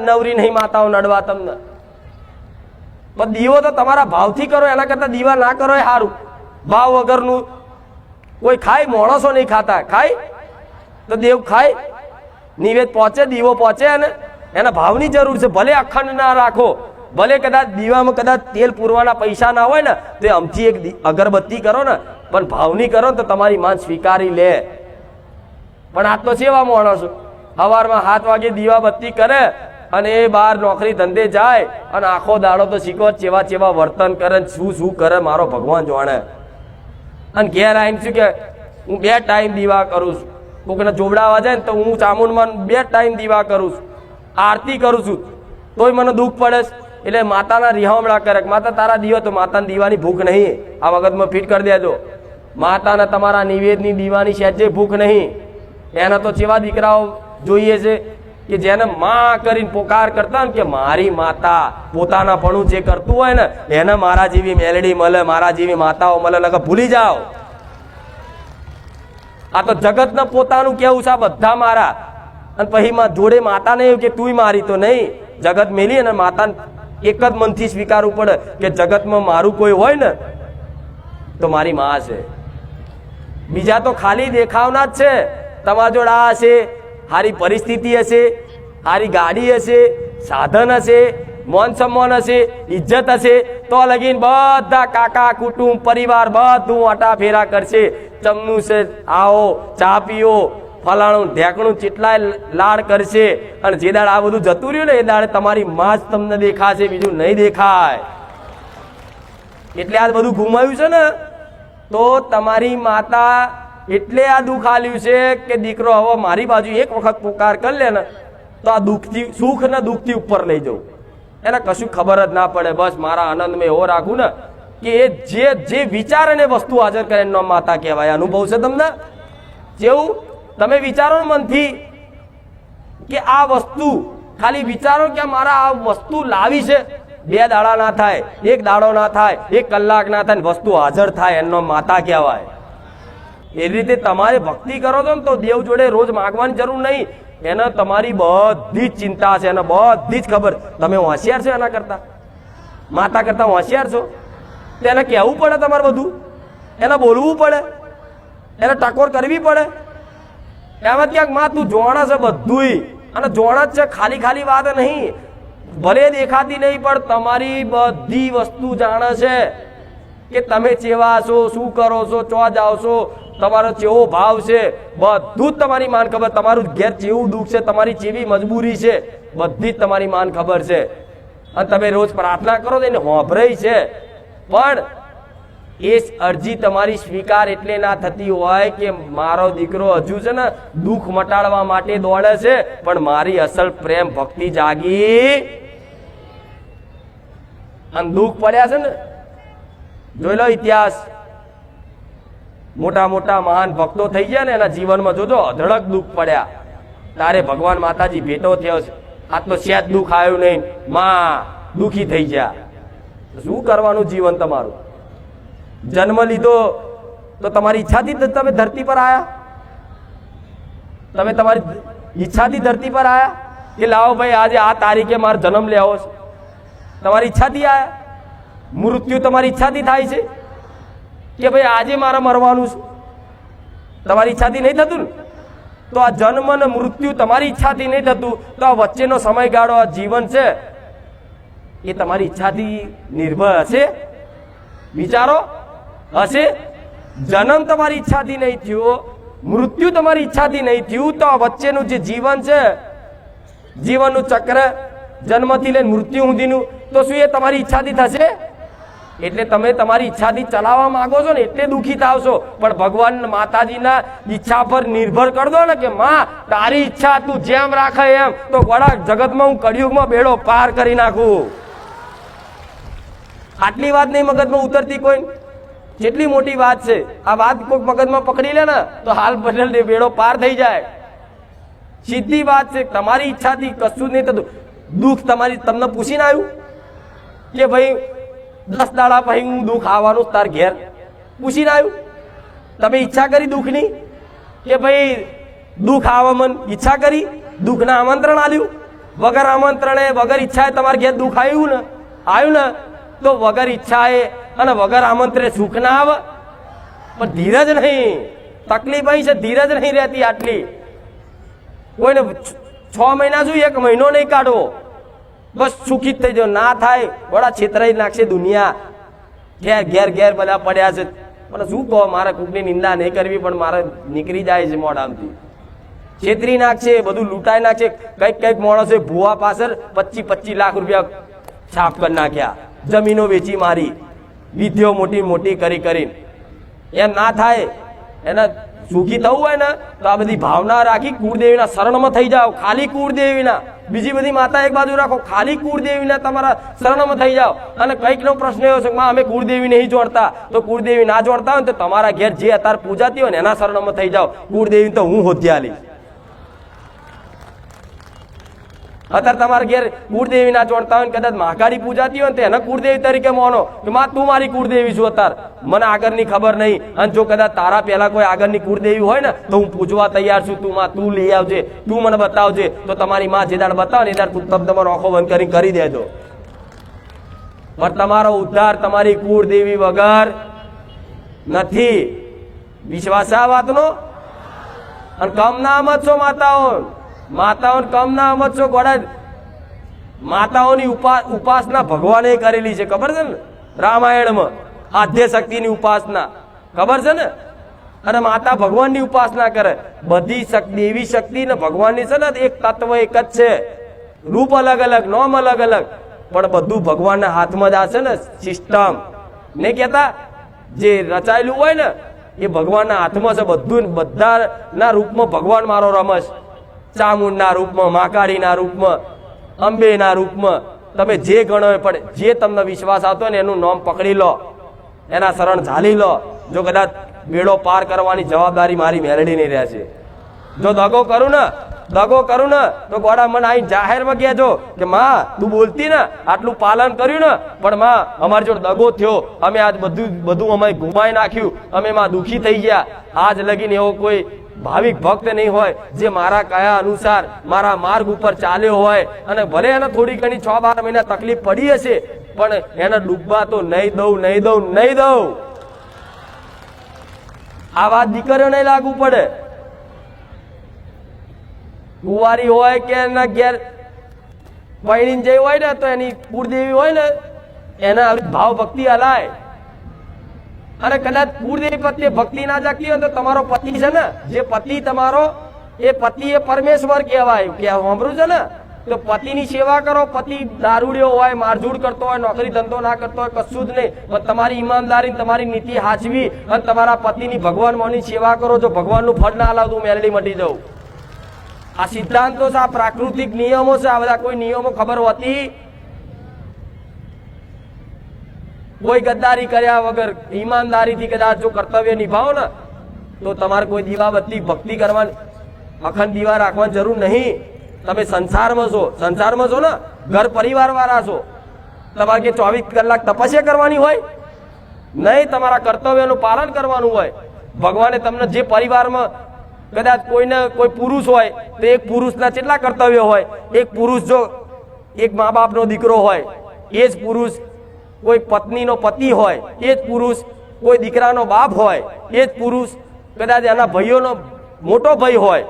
નવરી નહીં માતાઓ નડવા તમને. પણ દીવો તો તમારા ભાવથી કરો, એના કરતા દીવા ના કરો એ સારું. ભાવ વગરનું કોઈ ખાય? માણસો નહીં ખાતા. ખાય તો દેવ ખાય, નિવેદ પહોંચે, દીવો પહોંચે. અને એના ભાવની જરૂર છે. ભલે અખંડ ના રાખો, ભલે કદાચ દીવામાં કદાચ તેલ પૂરવાના પૈસા ના હોય ને તો આમથી એક અગરબત્તી કરો ને, પણ ભાવની કરો ને તો તમારી માન સ્વીકારી લે. પણ આ તો સેવા માણસો સવારમાં 7 વાગે દીવા બત્તી કરે અને એ બહાર નોકરી ધંધે જાય અને આખો દાડો તો શીખો ચેવા વર્તન કરે, શું કરે મારો ભગવાન જાણે. અને ઘેર આવીને શું કે હું 2 ટાઈમ દીવા કરું છું. કોઈને જોવડાવવા જાય ને તો હું ચામુંડમાં 2 ટાઈમ દીવા કરું છું, આરતી કરું છું, તોય મને દુઃખ પડે. એટલે માતાના રિહામણા કરે. માતા તારા દીવા, તો માતાના દીવાની ભૂખ નહીં. આ વખતમાં ફિટ કરી દેજો. માતાના તમારા નિવેદની દીવાની સહેજે ભૂખ નહીં. એના તો જેવા દીકરાઓ જોઈએ છે કે જેને માં કરીને પોકાર કરતા ને કે મારી માતા, પોતાના પણું જે કરતું હોય ને એને મારા જેવી મેલડી મળે, મારા જેવી માતાઓ મળે. લગા ભૂલી જાઓ. આ તો જગતને પોતાનું કેવું છે બધા મારા. અને પછી જોડે માતાને એવું કે તુંય મારી તો નહીં, જગત મેલી અને માતા એક જ મનથી સ્વીકારવું પડે કે જગતમાં મારું કોઈ હોય ને તો મારી માં છે, બીજા તો ખાલી દેખાવના જ છે. તમારા જોડે આ હશે, સારી પરિસ્થિતિ હશે, સારી ગાડી હશે, સાધન હશે, મોન સન્માન હશે, ઇજ્જત હશે, તો લગીન બધા કાકા કુટુંબ પરિવાર બધું આટા ફેરા કરશે. ચમનું છે, આવો ચા પીઓ, ફલાણું ઢેકણું ચેટલાય લાડ કરશે. અને જે દાડ આ બધું જતું રહ્યું ને એ દાડે તમારી માં જ તમને દેખાશે, બીજું નહીં દેખાય. એટલે આ બધું ગુમાવ્યું છે ને, તો તમારી માતા એટલે આ દુઃખ આલ્યું છે કે દીકરો હવે મારી બાજુ એક વખત પોકાર કરી લે ને તો આ દુઃખથી સુખ ને દુઃખથી ઉપર લઈ જવું. એને કશું ખબર જ ના પડે. બસ મારા આનંદમાં એવો રાખું ને કે એ જે વિચાર અને વસ્તુ હાજર કરે એનો માતા કહેવાય. અનુભવ છે તમને? જેવું તમે વિચારો મનથી કે આ વસ્તુ ખાલી વિચારો કે મારા આ વસ્તુ લાવી છે, 2 દાડા ના થાય, 1 દાડો ના થાય, 1 કલાક ના થાય, વસ્તુ હાજર થાય એનો માતા કહેવાય. એ રીતે તમારે ભક્તિ કરો છો ને તો દેવ જોડે રોજ માગવાની જરૂર નહીં. એને તમારી બધી જ ચિંતા છે, એને બધી જ ખબર. તમે હોશિયાર છો એના કરતા, માતા કરતા હોશિયાર છો. તેને કહેવું પડે તમારે બધું, એને બોલવું પડે, એને ટકોર કરવી પડે. એમાં ક્યાંક માં તું જોણા છે બધુંય, અને જોણા જ છે, ખાલી ખાલી વાત નહીં. ભલે દેખાતી નહીં પણ તમારી બધી વસ્તુ જાણે છે કે તમે ચેવા છો, શું કરો છો, ચો જાઓ છો, તમારો ચેવો ભાવ છે, બધું જ તમારી માન ખબર. તમારું ઘેર ચેવું દુઃખ છે, તમારી ચેવી મજબૂરી છે, બધી જ તમારી માન ખબર છે. અને તમે રોજ પ્રાર્થના કરો તો એને હોંભરાય છે. પણ એ અરજી તમારી સ્વીકાર એટલે ના થતી હોય કે મારો દીકરો હજુ છે ને દુઃખ મટાડવા માટે દોડે છે, પણ મારી અસલ પ્રેમ ભક્તિ જાગી અને દુઃખ પડ્યા છે ને. જોઈ લો ઇતિહાસ, મોટા મોટા મહાન ભક્તો થઈ ગયા ને એના જીવનમાં જોજો અધડક દુઃખ પડ્યા. તારે ભગવાન માતાજી ભેટો થયો છે, આ તો સેજ દુઃખ આવ્યું નહીં, માં દુઃખી થઈ ગયા. શું કરવાનું જીવન તમારું? જન્મ લીધો તો તમારી ઈચ્છાથી તમે ધરતી પર આયા? તમે તમારી ઈચ્છાથી ધરતી પર આયા કે લાવો ભાઈ આજે આ તારીખે મારો જન્મ લેવો છે? તમારી ઈચ્છાથી આયા? મૃત્યુ તમારી ઈચ્છાથી થાય છે કે ભાઈ આજે મારે મરવાનું છે? તમારી ઈચ્છાથી નહીં થતું ને. તો આ જન્મ અને મૃત્યુ તમારી ઈચ્છાથી નહીં થતું, તો આ વચ્ચેનો સમયગાળો, આ જીવન છે એ તમારી ઈચ્છાથી નિર્ભર હશે? વિચારો, હશે? જન્મ તમારી ઈચ્છાથી નહીં થયો, મૃત્યુ તમારી ઈચ્છાથી નહીં થયું, તો આ વચ્ચેનું જે જીવન છે, જીવનનું ચક્ર, જન્મથી લઈને મૃત્યુ સુધીનું, તો શું એ તમારી ઈચ્છાથી થશે? એટલે તમે તમારી ઈચ્છાથી ચલાવવા માંગો છો ને એટલે દુઃખી થાવ છો. પણ ભગવાન માતાજીના ઈચ્છા પર નિર્ભર કરી દો ને કે માં તારી ઈચ્છા તું જેમ રાખે એમ, તો વડા જગતમાં હું કળિયુગમાં બેડો પાર કરી નાખું. આટલી વાત નહીં મગજમાં ઉતરતી કોઈ? જેટલી મોટી વાત છે, આ વાત કોઈ મગજમાં પકડી લે ને તો હાલ બદલ બેડો પાર થઈ જાય. સીધી વાત છે. તમારી ઈચ્છાથી કશું જ નહીં થતું. દુઃખ તમને પૂછીને આવ્યું કે ભાઈ 10 દાડા પછી હું દુઃખ આવવાનું તાર ઘેર? પૂછીને આવ્યું? તમે ઈચ્છા કરી દુઃખની કે ભાઈ દુઃખ આવે મન ઈચ્છા કરી? દુઃખના આમંત્રણ આલ્યું? વગર આમંત્રણે વગર ઈચ્છાએ તમારે ઘેર દુઃખ આવ્યું ને? આવ્યું ને? તો વગર ઈચ્છાએ અને વગર આમંત્રણે સુખ ના આવે? પણ ધીરજ નહીં, તકલીફ અહીં છે, ધીરજ નહીં રહેતી આટલી. કોઈને 6 મહિના શું 1 મહિનો નહીં કાઢવો, બસ સુખી જ થઈ જાવ. ના થાય વડા છેતરાઈ નાખશે દુનિયા. ઘેર ઘેર ઘેર બધા પડ્યા છે. મને શું કહો, મારે કોકની નિંદા નહીં કરવી પણ મારે નીકળી જાય છે મોઢામાંથી. છેતરી નાખશે, બધું લૂંટાઈ નાખશે. કઈક માણસે ભૂવા પાછળ 25-25 લાખ રૂપિયા છાપ કરી નાખ્યા, જમીનો વેચી મારી, વિધિઓ મોટી મોટી કરી. એમ ના થાય. એના સુખી થવું હોય ને તો આ બધી ભાવના રાખી કુળદેવીના શરણમાં થઈ જાઓ. ખાલી કુળદેવીના, બીજી બધી માતા એક બાજુ રાખો, ખાલી કુળદેવીના તમારા શરણમાં થઈ જાઓ. અને કંઈકનો પ્રશ્ન એવો છે કે અમે કુળદેવી નહીં જોડતા, તો કુળદેવી ના જોડતા હોય તો તમારા ઘેર જે અત્યારે પૂજાતી હોય ને એના શરણમાં થઈ જાઓ. કુળદેવી તો હું હોદ્યા લઈશ. અત્યારે તમારા ઘેર કુળદેવી ના જોડતા હોય, કદાચ મહાકાળી પૂજાતી હોય તો એને કુળદેવી તરીકે માનો કે માં તું મારી કુળદેવી છું. અત્યારે મને આગળની ખબર નહીં, અને જો કદાચ તારા પહેલા કોઈ આગળની કુળદેવી હોય ને તો હું પૂજવા તૈયાર છું. તું માં તું લઈ આવજે, તું મને બતાવજે. તો તમારી માં જે દાડ બતાવે ને એ દાડ તમે તમારો આંખો બંધ કરી દેજો. પણ તમારો ઉદ્ધાર તમારી કુળદેવી વગર નથી. વિશ્વાસ આ વાતનો? અને કમ ના મત છો માતાઓ કમ ના મત છો. ગોડા માતાઓની ઉપાસના ભગવાને કરેલી છે, ખબર છે ને? રામાયણમાં આદ્ય શક્તિની ઉપાસના ખબર છે ને? અને માતા ભગવાનની ઉપાસના કરે. બધી દેવી શક્તિ ને ભગવાનની છે ને એક તત્વ એક જ છે. રૂપ અલગ અલગ, નામ અલગ અલગ, પણ બધું ભગવાનના હાથમાં જ આ છે ને સિસ્ટમ. નહીં કહેતા જે રચાયેલું હોય ને એ ભગવાનના હાથમાં છે. બધું બધાના રૂપમાં ભગવાન મારો રમશ. ચામુંડના રૂપમાં, મહાકાળીના રૂપમાં, અંબેના રૂપમાં, તમે જે ગણો પણ જે તમને વિશ્વાસ આવતો હોય ને એનું નામ પકડી લો, એના શરણ ઝાલી લો. જો કદાચ બેડો પાર કરવાની જવાબદારી મારી મેલડીની રહેશે. જો દગો કરું ને તો ગોડા મને આઈ જાહેરમાં કહેજો કે માં તું બોલતી ને આટલું પાલન કર્યું ને, પણ માં અમારી જોડે દગો થયો, અમે આજ બધું અમે ગુમાઈ નાખ્યું, અમે માં દુખી થઈ ગયા. આજ લગીને એવો કોઈ ભાવિક ભક્ત નહીં હોય જે મારા કયા અનુસાર મારા માર્ગ ઉપર ચાલ્યો હોય, અને ભલે એને થોડી ઘણી 6-12 મહિના તકલીફ પડી હશે, પણ એને ડૂબવા તો નહીં દઉં. આ વાત દીકરીઓને લાગુ પડે. કુંવારી હોય કે એના ઘેર પૈણીને જઈ હોય ને તો એની કુળદેવી હોય ને એના ભાવ ભક્તિ હલાય. અને કદાચ કુળદેવી પ્રત્યે ભક્તિ ના જાગતી હોય તો તમારો પતિ છે ને, જે પતિ તમારો એ પતિ એ પરમેશ્વર કહેવાય. સાંભળ્યું છે ને? તો પતિની સેવા કરો. પતિ દારૂડિયો હોય, મારઝૂડ કરતો હોય, નોકરી ધંધો ના કરતો હોય, કશું જ નહીં, પણ તમારી ઈમાનદારી તમારી નીતિ હાચવી અને તમારા પતિની ભગવાન મોની સેવા કરો. જો ભગવાનનું ફળ ના લાવ તું મેલડી મટી જાઉં. આ સિદ્ધાંતો છે, આ પ્રાકૃતિક નિયમો છે. આ બધા કોઈ નિયમો ખબર હોતી? કોઈ ગદ્દારી કર્યા વગર ઈમાનદારીથી કદાચ જો કર્તવ્ય નિભાવો ને તો તમારે કોઈ દીવાબત્તી ભક્તિ કરવાની, અખંડ દીવા રાખવાની જરૂર નહીં. તમે સંસારમાં છો ને, ઘર પરિવાર વાળા છો. તમારે કે 24 કલાક તપસ્યા કરવાની હોય નહીં, તમારા કર્તવ્યનું પાલન કરવાનું હોય. ભગવાને તમને જે પરિવારમાં કદાચ કોઈ પુરુષ હોય તો એક પુરુષના કેટલા કર્તવ્ય હોય? એક પુરુષ જો એક મા બાપનો દીકરો હોય એ જ પુરુષ, કોઈ પત્નીનો પતિ હોય એ જ પુરુષ, કોઈ દીકરાનો બાપ હોય એ જ પુરુષ, કદાચ એના ભાઈઓનો મોટો ભાઈ હોય,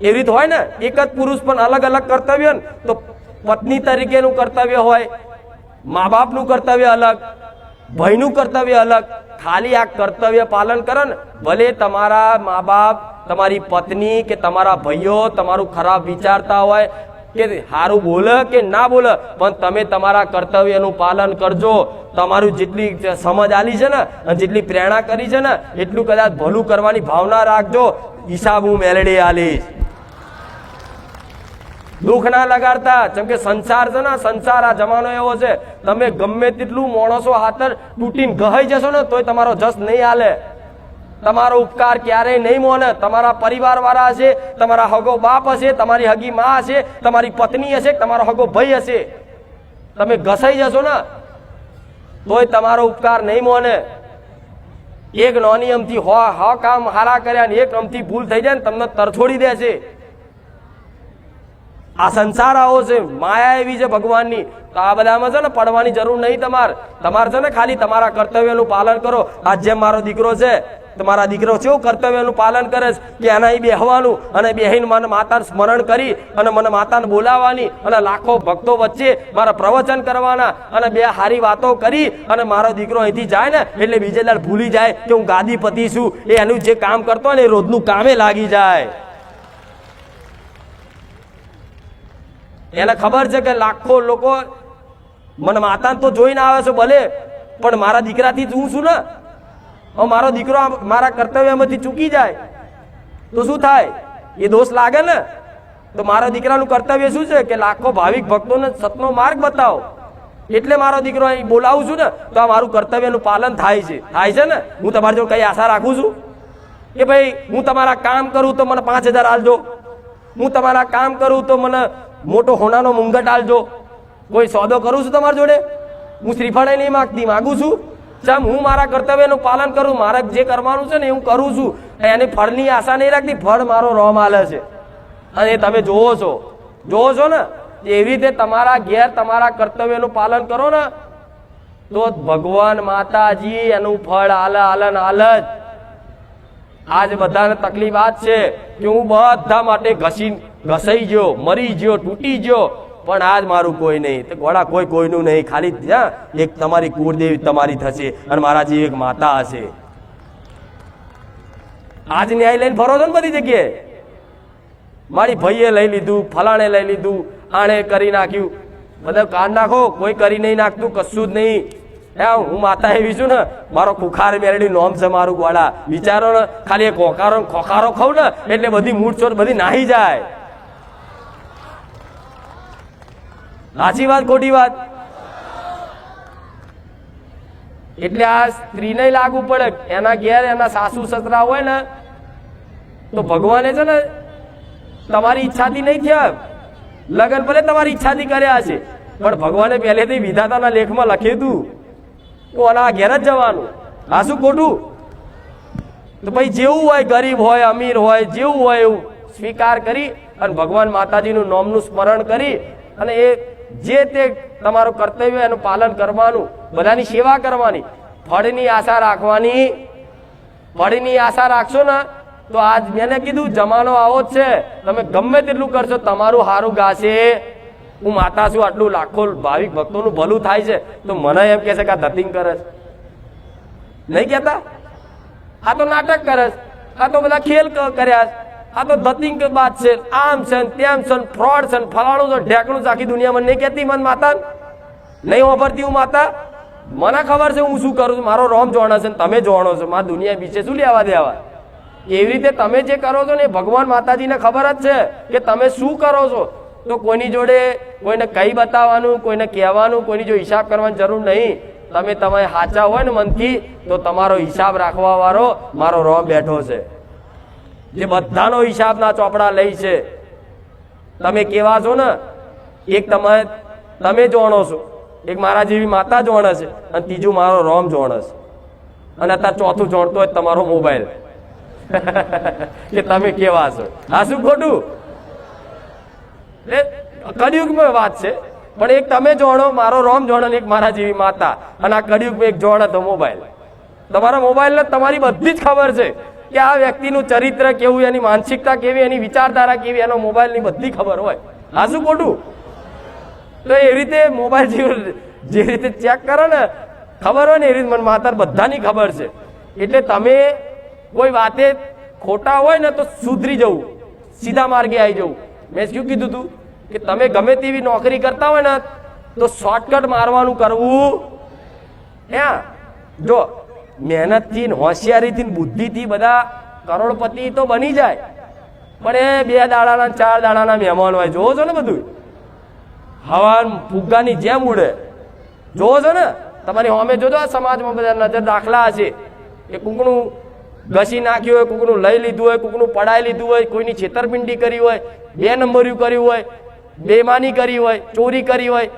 એવી રીતે હોય ને. એક જ પુરુષ પણ અલગ અલગ કર્તવ્ય. તો પત્ની તરીકેનું કર્તવ્ય હોય, મા બાપનું કર્તવ્ય અલગ, ભાઈનું કર્તવ્ય અલગ. ખાલી આ કર્તવ્ય પાલન કરે ને, ભલે તમારા મા બાપ, તમારી પત્ની કે તમારા ભાઈઓ તમારું ખરાબ વિચારતા હોય કે સારું બોલે કે ના બોલે, પણ તમે તમારા કર્તવ્યનું પાલન કરજો. તમારું જેટલી સમજ આલી છે ને અને જેટલી પ્રેરણા કરી છે ને એટલું કદાચ ભલું કરવાની ભાવના રાખજો. હિસાબ હું મેલડી આલીશ. દુઃખ ના લગાડતા. જેમ કે સંસાર છે ને, સંસાર આ જમાનો એવો છે, તમે ગમે તેટલું માણસો હાથર તૂટીને ગહાઈ જશો ને તોય તમારો જસ નહીં હાલે. તમારો ઉપકાર ક્યારેય નહીં મોને. તમારા પરિવાર વાળા હશે, તમારા હગો બાપ હશે, તમારી હગી માં હશે, તમારી પત્ની હશે, તમારો હગો ભાઈ હશે, તમે ઘસાઈ જશો ને તોય તમારો ઉપકાર નહીં મોને. એક નાની અમથી કામ હારા કર્યા ને એક અમથી ભૂલ થઈ જાય ને તમને તરછોડી દે છે. આ સંસાર આવો છે, માયા એવી છે ભગવાનની. તો આ બધામાં છે ને પડવાની જરૂર નહીં. તમારે છે ને ખાલી તમારા કર્તવ્યનું પાલન કરો. આજ જેમ મારો દીકરો છે, તમારા દીકરો કેવું કર્તવ્યનું પાલન કરે છે કે એના અહીં બેહવાનું અને બેહીને મને માતાનું સ્મરણ કરી અને મને માતાને બોલાવવાની અને લાખો ભક્તો વચ્ચે મારા પ્રવચન કરવાના અને બે સારી વાતો કરી અને મારો દીકરો અહીંથી જાય ને એટલે બીજે દાડ ભૂલી જાય કે હું ગાદીપતિ છું. એનું જે કામ કરતો હોય ને એ રોજનું કામે લાગી જાય. એને ખબર છે કે લાખો લોકો મને માતાને તો જોઈને આવે છે ભલે, પણ મારા દીકરાથી હું છું ને, મારો દીકરો મારા કર્તવ્યમાંથી ચૂકી જાય તો શું થાય? એ દોષ લાગે ને. તો મારા દીકરાનું કર્તવ્ય શું છે કે લાખો ભાવિક ભક્તોને સતનો માર્ગ બતાવો. એટલે મારો દીકરો અહીં બોલાવું છું ને તો આ મારું કર્તવ્યનું પાલન થાય છે ને. હું તમારી જોડે કઈ આશા રાખું છું કે ભાઈ હું તમારા કામ કરું તો મને 5000 આલજો, હું તમારા કામ કરું તો મને મોટો હોનાનો મુંગટ આલજો. કોઈ સોદો કરું છું તમારી જોડે? હું શ્રીફળ નહીં માગતી, માગું છું ચમ હું મારા કર્તવ્યનું પાલન કરું. મારે જે કરવાનું છે ને હું કરું છું. એની ફળની આશા નહીં રાખતી. ફળ મારો રોમ આલે છે અને એ તમે જોવો છો ને. એવી રીતે તમારા ઘેર તમારા કર્તવ્યનું પાલન કરો ને તો ભગવાન માતાજી એનું ફળ આલે જ. આજ બધાને તકલીફ આ જ છે કે હું બધા માટે ઘસાઈ ગયો, મરી ગયો, તૂટી ગયો, પણ આજ મારું કોઈ નહીં. તો ગોળા કોઈનું નહીં. ખાલી એક તમારી કુળદેવી તમારી થશે અને મારા જે એક માતા હશે. આજ ન્યાય લઈને ફરો છો ને બધી જગ્યાએ. મારી ભાઈએ લઈ લીધું, ફલાણે લઈ લીધું, આણે કરી નાખ્યું. બધા કાઢ નાખો. કોઈ કરી નહીં નાખતું, કશું જ નહીં. હું માતા એવી છું ને, મારો ખુખાર મેરડી નોમ છે મારું. ગોળા વિચારો ને, ખાલી ખોખારો ખાવ ને એટલે બધી મૂળછોડ બધી નાહી જાય. સાચી વાત ખોટી વાત? એટલે આ સ્ત્રીને લાગુ પડે. એના ઘેર એના સાસુ સસરા હોય ને તો ભગવાને છે ને તમારી ઈચ્છાથી નહીં થયા લગન, ભલે તમારી ઈચ્છાથી કર્યા છે, પણ ભગવાને પહેલેથી વિધાતાના લેખમાં લખ્યું હતું તો આના ઘેર જ જવાનું. આ શું ખોટું? તો ભાઈ જેવું હોય, ગરીબ હોય, અમીર હોય, જેવું હોય એવું સ્વીકાર કરી અને ભગવાન માતાજીનું નામનું સ્મરણ કરી અને એ જે તે તમારું કર્તવ્ય એનું પાલન કરવાનું, બધાની સેવા કરવાની. ફળની આશા રાખવાની. ફળની આશા રાખશો ને તો આજ મેં કીધું જમાનો આવો જ છે. તમે ગમે તેટલું કરશો તમારું સારું ગાશે. હું માતા છું, આટલું લાખો ભાવિક ભક્તોનું ભલું થાય છે તો મને એમ કહે છે કે આ ધતિંગ કરે છે. નહીં કહેતા? આ તો નાટક કરે છે, આ તો બધા ખેલ કર્યા છે, આ તો ધતિંગ બાદ છે, આમ છે તેમ છે, ફ્રોડ છે, ફલાણું છે, ઢેકણું છે. આખી દુનિયામાં નહીં કહેતી મને માતા? નહીં વાપરતી હું માતા? મને ખબર છે હું શું કરું છું. મારો રોમ જોણે છે, તમે જોણો છો. મારા દુનિયા વિશે શું લેવા દેવા? એવી રીતે તમે જે કરો છો ને એ ભગવાન માતાજીને ખબર જ છે કે તમે શું કરો છો. તો કોઈની જોડે કોઈને કઈ બતાવવાનું, કોઈને કહેવાનું, કોઈની જો હિસાબ કરવાની જરૂર નહીં. તમે સાચા હોય ને મનથી તો તમારો હિસાબ રાખવા વાળો મારો રોમ બેઠો છે, જે બધાનો હિસાબના ચોપડા લઈ છે. તમે કેવા છો ને, એક તમે જોણો છો, એક મારા જેવી માતા જોણે છે અને ત્રીજું મારો રોમ જોણે છે અને અત્યારે ચોથું જોણતો હોય તમારો મોબાઈલ કે તમે કેવા છો. આ શું ખોટું? કળિયુગમાં વાત છે, પણ એક તમે જોણો, મારો રોમ જોણો, એક મારા જેવી માતા, અને આ કળિયુગમાં એક જોણે તો મોબાઈલ. તમારા મોબાઈલને તમારી બધી જ ખબર છે કે આ વ્યક્તિનું ચરિત્ર કેવું, એની માનસિકતા કેવી, એની વિચારધારા કેવી, એનો મોબાઈલની બધી ખબર હોય. આ શું ખોટું? તો એવી રીતે મોબાઈલ જે રીતે ચેક કરો ને ખબર હોય ને એ રીતે મને માતા બધાની ખબર છે. એટલે તમે કોઈ વાતે ખોટા હોય ને તો સુધરી જવું, સીધા માર્ગે આવી જવું. મેં શું કીધું તું કે તમે ગમે તેવી નોકરી કરતા હોય ને તો શોર્ટકટ મારવાનું કરવું. જો મહેનતથી, હોશિયારીથી, બુદ્ધિથી બધા કરોડપતિ તો બની જાય, પણ એ 2 દાડાના 4 દાડાના મહેમાન હોય. જોવો છો ને બધું હવા ફુગ્ગાની જેમ ઉડે. જોવો છો ને તમારી સામે જોજો. આ સમાજમાં બધા નજર દાખલા છે કે કુકનું ઘસી નાખ્યું હોય, કુકનું લઈ લીધું હોય, કુકનું પડાઈ લીધું હોય, કોઈની છેતરપિંડી કરી હોય, 2 નંબર્યું કર્યું હોય, બેમાની કરી હોય, ચોરી કરી હોય.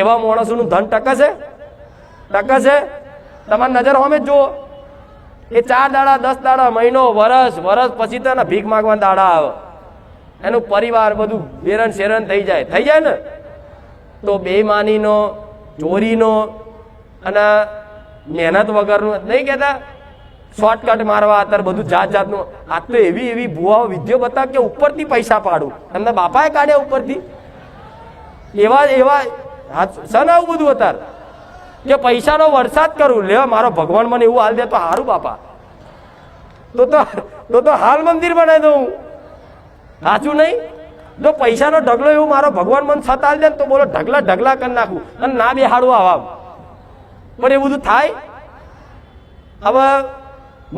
એવા માણસોનું ધન ટકે છે? તમારી નજર સામે જ જુઓ. એ 4 દાડા, 10 દાડા, મહિનો, વરસ પછી તો એના ભીખ માગવાના દાડા આવે. એનું પરિવાર બધું બેરણ શેરણ થઈ જાય ને. તો બેમાનીનો, ચોરીનો અને મહેનત વગરનું નહીં કહેતા શોર્ટકટ મારવા અત્યારે બધું જાતનું. આ તો એવી ભુવાઓ વિદ્યો બતાવ કે ઉપરથી પૈસા પાડું. એમના બાપાએ કાઢ્યા ઉપરથી. એવા છે ને આવું બધું અત્યારે કે પૈસાનો વરસાદ કરું. લેવા મારો ભગવાન મને એવું હાલ દે તો સારું બાપા, તો હાલ મંદિર બનાવી દઉં. સાચું નહીં? જો પૈસાનો ઢગલો એવું મારો ભગવાન મને છત હાલ દે તો બોલો ઢગલા કરી નાખું અને ના બેહાડું આવા. પણ એ બધું થાય? હવે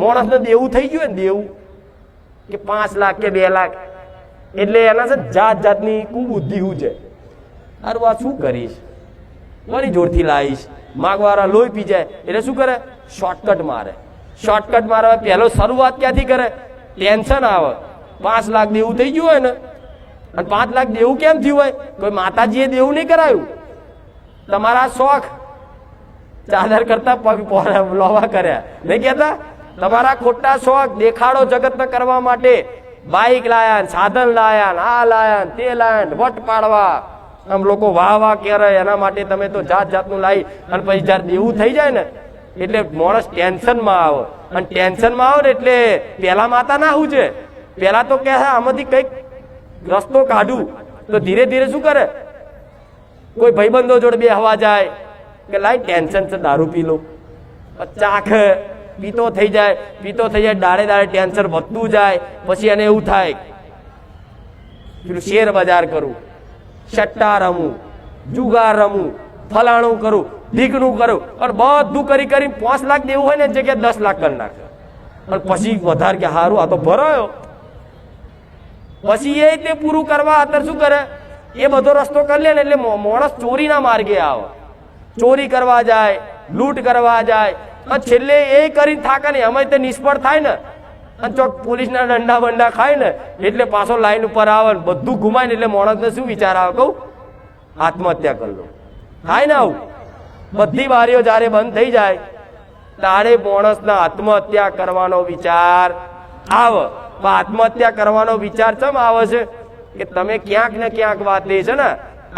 માણસને દેવું થઈ ગયું ને, દેવું કે 5 લાખ કે 2 લાખ, એટલે એના છે જાતની કુબુદ્ધિ શું છે. સારું આ શું કરીશ, મારી જોરથી લાવીશ, માગવાળા લોહી પી જાય એટલે શું કરે? શોર્ટકટ મારે. શોર્ટકટ મારવા પહેલો શરૂઆત ક્યાંથી કરે? ટેન્શન આવે. 5 લાખ દેવું થઈ ગયું હોય ને અને 5 લાખ દેવું કેમ થયું હોય? કોઈ માતાજીએ દેવું નહીં કરાયું, તમારા શોખ ચાદર કરતા પગ લોવા કર્યા નહીં કેતા? તમારા ખોટા શોખ દેખાડો જગત કરવા માટે બાઇક લાયા, સાધન લાયા, આ લાયા, તે લાયા, વટ પાડવા આમ લોકો વાહ વાહ કરે એના માટે તમે તો જાત જાતનું લાવી અને પછી જયારે દેવું થઈ જાય ને એટલે માણસ ટેન્શનમાં આવે, અને ટેન્શનમાં આવે ને એટલે પેલા માતા ના આવું છે, પેલા તો કે આમાંથી કઈક રસ્તો કાઢું, તો ધીરે ધીરે શું કરે? કોઈ ભાઈબંધો જોડે બેહવા જાય કે લાઈ ટેન્શન છે દારૂ પી લો, ચાખ પીતો થઈ જાય, દાડે દાડે ટેન્શન વધતું જાય, પછી એને એવું થાય પેલું શેર બજાર કરું, સટ્ટા રમું, જુગાર રમું, ફલાણું કરું, ઢીકણું કરું, અને બધું કરી 5 લાખ દેવું હોય ને જગ્યાએ 10 લાખ કરી નાખે, અને પછી વધારે કે હારું આ તો ભરાયો, પછી એ તે પૂરું કરવા અત્યારે શું કરે? એ બધો રસ્તો કરી લે ને એટલે માણસ ચોરીના માર્ગે આવે, ચોરી કરવા જાય, લૂંટ કરવા જાય, અને છેલ્લે એ કરીને થાકે ને અમે તે નિષ્ફળ થાય ને, અને ચોક પોલીસના દંડા બંડા ખાય ને એટલે પાછો લાઈન ઉપર આવે ને બધું ઘુમાય ને એટલે માણસને શું વિચાર આવે? કહું આત્મહત્યા કરી લો, થાય ને આવું? બધી બારીઓ જયારે બંધ થઈ જાય ત્યારે માણસના આત્મહત્યા કરવાનો વિચાર આવે. આત્મહત્યા કરવાનો વિચાર ચમ આવે છે કે તમે ક્યાંક ને ક્યાંક વાત એ છે ને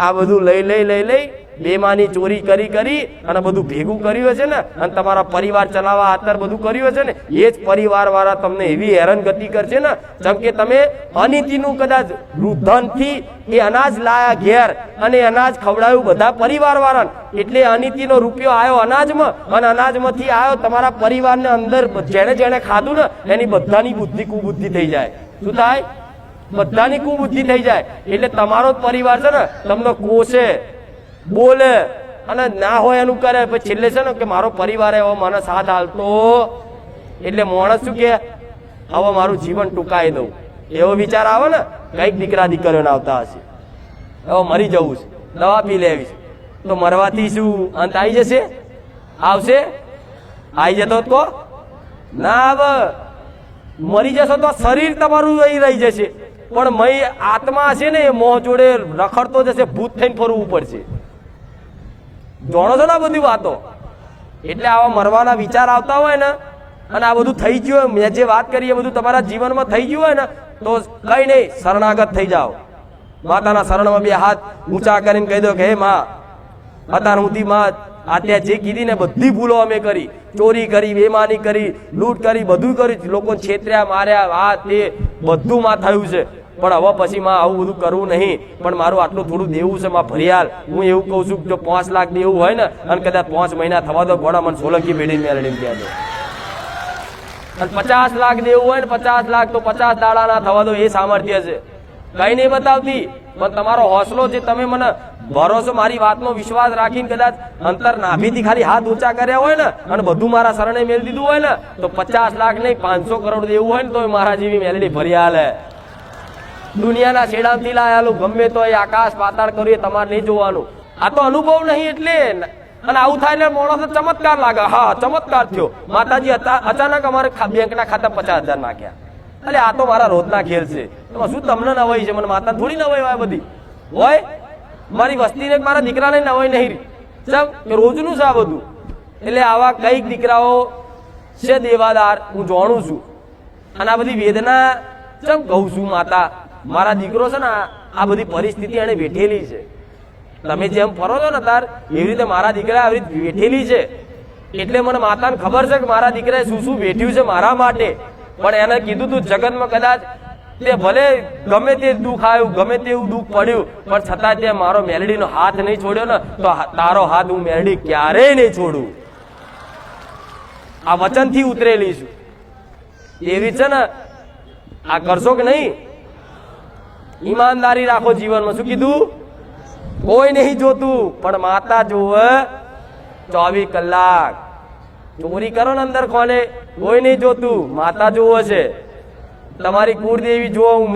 આ બધું લઈ બેમાની ચોરી કરી અને બધું ભેગું કર્યું છે ને, અને તમારા પરિવાર ચલાવવા આતર બધું કર્યું છે ને, એ જ પરિવાર વાળા તમને એવી હેરાનગતિ કરશે ને, જેમ કે તમે અનીતિનું કદાચ ધનથી એ અનાજ લાયા ઘેર અને અનાજ ખવડાવ્યું બધા પરિવાર વાળાને, એટલે અનીતિનો રૂપિયો આવ્યો અનાજમાં, અને અનાજમાંથી આવ્યો તમારા પરિવારને અંદર જેને જેને ખાધું ને એની બધાની બુદ્ધિ કુબુદ્ધિ થઈ જાય. શું થાય? બધાની કુબુદ્ધિ થઈ જાય. એટલે તમારો જ પરિવાર છે ને તમને કોસે, બોલે, અને ના હોય એનું કરે, પછી છેલ્લે છે ને કે મારો પરિવાર એવો મને સાથ હાલતો, એટલે માણસ શું કે હવે મારું જીવન ટૂંકાઈ દઉં, એવો વિચાર આવે ને. કઈક દીકરા દીકરીઓને આવતા હશે, હવે મરી જવું છે, દવા પી લેવી છે, તો મરવાથી શું અંત આવી જશે? આવશે? આવી જતો તો ના આવે. મરી જશો તો શરીર તમારું રહી જશે, પણ મય આત્મા છે ને એ મોહ જોડે રખડતો જશે, ભૂત થઈને ફરવું પડશે. જાણો છો ને આ બધી વાતો? એટલે આવા મરવાના વિચાર આવતા હોય ને, અને આ બધું થઈ ગયું હોય, મેં જે વાત કરી એ બધું તમારા જીવનમાં થઈ ગયું હોય ને, તો કઈ નહીં, શરણાગત થઈ જાઓ. માતાના શરણમાં 2 હાથ ઊંચા કરીને કહી દો કે હે માં, અત્યાર સુધી માં અત્યારે જે કીધી ને બધી ભૂલો અમે કરી, ચોરી કરી, બેમાની કરી, લૂંટ કરી, બધું કર્યું, લોકોને છેતર્યા, માર્યા, આ તે બધું માં થયું છે, પણ હવે પછી માં આવું બધું કરવું નહીં, પણ મારું આટલું થોડું દેવું છે માં ભરિયાલ. હું એવું કહું છું જો 5 લાખ દેવું હોય ને, અને કદાચ 5 મહિના થવા દો, ઘોડા મને સોલંકી બેડીને મેળવીને કહે દો, અને 50 લાખ દેવું હોય ને 50 લાખ તો 50 દાડા ના થવા દો, એ સામર્થ્ય છે. કઈ નહીં બતાવતી, પણ તમારો હોસલો જે તમે મને ભરોસો મારી વાતનો વિશ્વાસ રાખીને કદાચ અંતર નાભીથી ખાલી હાથ ઊંચા કર્યા હોય ને, અને બધું મારા શરણે મેળ દીધું હોય ને, તો 50 લાખ નહીં 500 કરોડ દેવું હોય ને તો મારા જેવી મેલડી ભરી હાલે. દુનિયાના છેડાથી લાયેલું ગમે તો એ આકાશ પાતાળ કર્યું એ તમારે નહીં જોવાનું. આ તો અનુભવ નહીં એટલે. અને આવું થાય એટલે માણસ ચમત્કાર લાગે. હા, ચમત્કાર થયો, માતાજી અચાનક અમારે બેંકના ખાતા 50,000 નાખ્યા. અરે આ તો મારા રોજના ખેલ છે, શું તમને નવાઈ છે? મને માતા થોડી નવાઈ હોય બધી હોય. મારી વસ્તીને મારા દીકરાને નવાઈ નહીં, રોજનું છે આ બધું. એટલે આવા કઈક દીકરાઓ છે દેવાદાર, હું જાણું છું. અને આ બધી વેદના ચમ કહું છું, માતા મારા દીકરો છે ને આ બધી પરિસ્થિતિ એને વેઠેલી છે. તમે જેમ ફરો છો ને તાર એવી રીતે મારા દીકરા આવી રીતે વેઠેલી છે. એટલે મને માતાને ખબર છે કે મારા દીકરાએ શું શું વેઠ્યું છે મારા માટે. પણ એને કીધું તું જગતમાં કદાચ તે ભલે ગમે તે દુઃખ આવ્યું, ગમે તેવું દુઃખ પડ્યું, પણ છતાં તે મારો મેલડીનો હાથ નહીં છોડ્યો ને, તો તારો હાથ હું મેલડી ક્યારેય નહીં છોડું. આ વચનથી ઉતરેલી છું. એવી છે ને આ કરશો કે નહીં? ઈમાનદારી રાખો જીવનમાં. શું કીધું? કોઈ નહીં જોતું, પણ માતા જોવે 24 કલાક. ચોરી કરો ને અંદર કોને, કોઈ નહીં જોતું, માતા જોવો છે. તમારી કુળદેવી જોવો,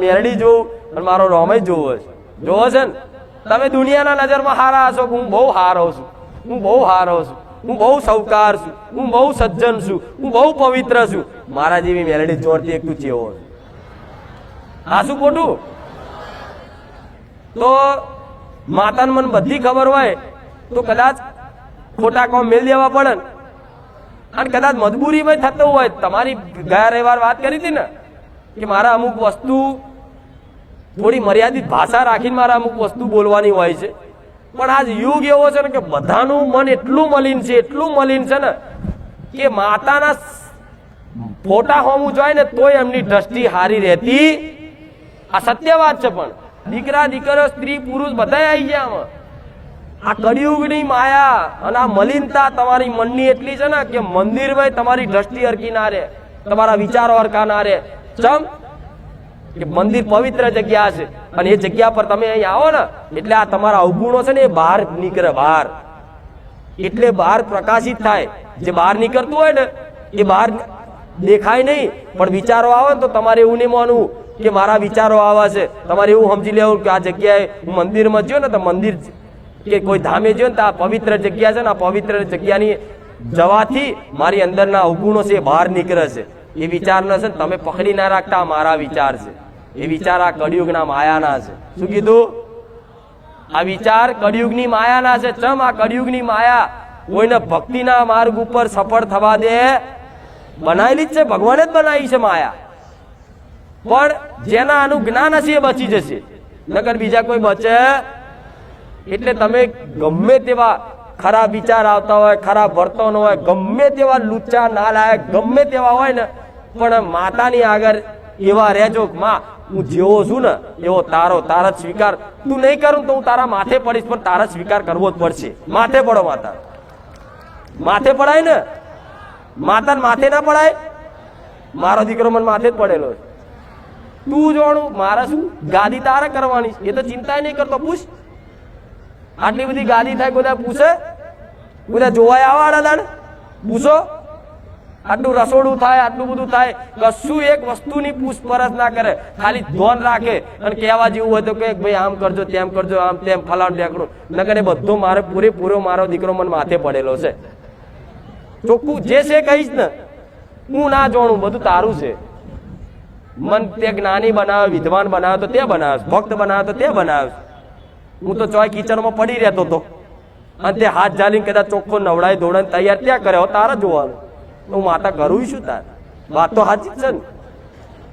મેરડી જોવું, અને મારો રોમય જોવો છે. જોવો છે ને? તમે દુનિયાના નજરમાં હારા હશો કે હું બહુ હારો છું, હું બહુ હારો છું, હું બહુ સૌકાર છું, હું બહુ સજ્જન છું, હું બહુ પવિત્ર છું. મારા જેવી મેલડી ચોરતી એક તું ચેવો. હા, શું ખોટું? તો માતાને મને બધી ખબર હોય તો કદાચ ખોટા કોમ મેલ દેવા પડે ને, અને કદાચ મજબૂરીમાં થતું હોય. તમારી ગયા રવિવાર વાત કરી હતી ને કે મારા અમુક વસ્તુ થોડી મર્યાદિત ભાષા રાખીને મારા અમુક વસ્તુ બોલવાની હોય છે, પણ આજ યુગ એવો છે ને કે બધાનું મન એટલું મલિન છે, એટલું મલિન છે ને કે માતાના ફોટા હોમું જોઈએ ને તોય એમની દ્રષ્ટિ હારી રહેતી. આ સત્ય વાત છે. પણ દીકરા દીકરો સ્ત્રી પુરુષ બધા આવી ગયા આમાં. આ કળિયુગની માયા અને આ મલિનતા તમારી મનની એટલી છે ને કે મંદિરમાં તમારી દ્રષ્ટિ હરકી ના રહે, તમારા વિચારો હરકા ના રહે. ચમ કે મંદિર પવિત્ર જગ્યા છે અને એ જગ્યા પર તમે અહીં આવો ને એટલે આ તમારા અવગુણો છે ને એ બહાર નીકળે, બહાર એટલે બહાર પ્રકાશિત થાય. જે બહાર નીકળતું હોય ને એ બહાર દેખાય નહીં, પણ વિચારો આવે ને તો તમારે એવું નહીં માનવું કે મારા વિચારો આવા છે. તમારે એવું સમજી લેવું કે આ જગ્યાએ હું મંદિરમાં જ્યો ને તો મંદિર કે કોઈ ધામે જ્યો ને તો આ પવિત્ર જગ્યા છે ને આ પવિત્ર જગ્યાની જવાથી મારી અંદરના અવગુણો છે એ બહાર નીકળે છે. એ વિચાર ન છે તમે પકડી ના રાખતા, મારા વિચાર છે એ વિચાર આ કળિયુગના માયાના છે. શું કીધું? આ વિચાર કળિયુગની માયાના છે. ચમ આ કળિયુગની માયા કોઈને ભક્તિના માર્ગ ઉપર સફળ થવા દે બનાવેલી જ છે, ભગવાને જ બનાવી છે માયા. પણ જેના આનું જ્ઞાન હશે એ બચી જશે, નકર બીજા કોઈ બચે. એટલે તમે ગમે તેવા ખરાબ વિચાર આવતા હોય, ખરાબ વર્તન હોય, ગમે તેવા લુચ્ચા નાલાયક ગમે તેવા હોય ને, પણ માતાની આગળ એવા રહેજો માં હું જેવો છું ને એવો તારા સ્વીકાર તું નહીં કરું તો હું તારા માથે પડીશ, પણ તારા સ્વીકાર કરવો જ પડશે. માથે પડો. માતા માથે પડાય ને, માતા માથે ના પડાય. મારો દીકરો મને માથે જ પડેલો છે. તું જોણું મારા શું ગાદી તારે કરવાની એ તો ચિંતા નહીં કરતો. પૂછ આટલી બધી ગાદી થાય બધા પૂછે? બધા જોવાય આવા દાડ પૂછો? આટલું રસોડું થાય, આટલું બધું થાય, કશું એક વસ્તુની પૂછપરછ ના કરે, ખાલી ધોન રાખે. અને કહેવા જેવું હોય તો કે ભાઈ આમ કરજો, તેમ કરજો, આમ તેમ ફલાણ ઢેકણું. નકર એ બધું મારે પૂરેપૂરો મારો દીકરો મને માથે પડેલો છે. ચોખ્ખું જે છે કહીશ ને, હું ના જોણું, બધું તારું છે. મન તે જ્ઞાની બનાવે, વિદ્વાન બનાવે તો તે બનાવે, ભક્ત બનાવે તો તે બનાવે. હું તો ચોય કિચનમાં પડી રહેતો હતો અને તે હાથ ઝાલીને કદાચ ચોખ્ખો નવડાય ધોળાને તૈયાર ત્યાં કરે. તારા જોવાનું હું માતા કરું છું. તાર વાત તો સાચી છે ને?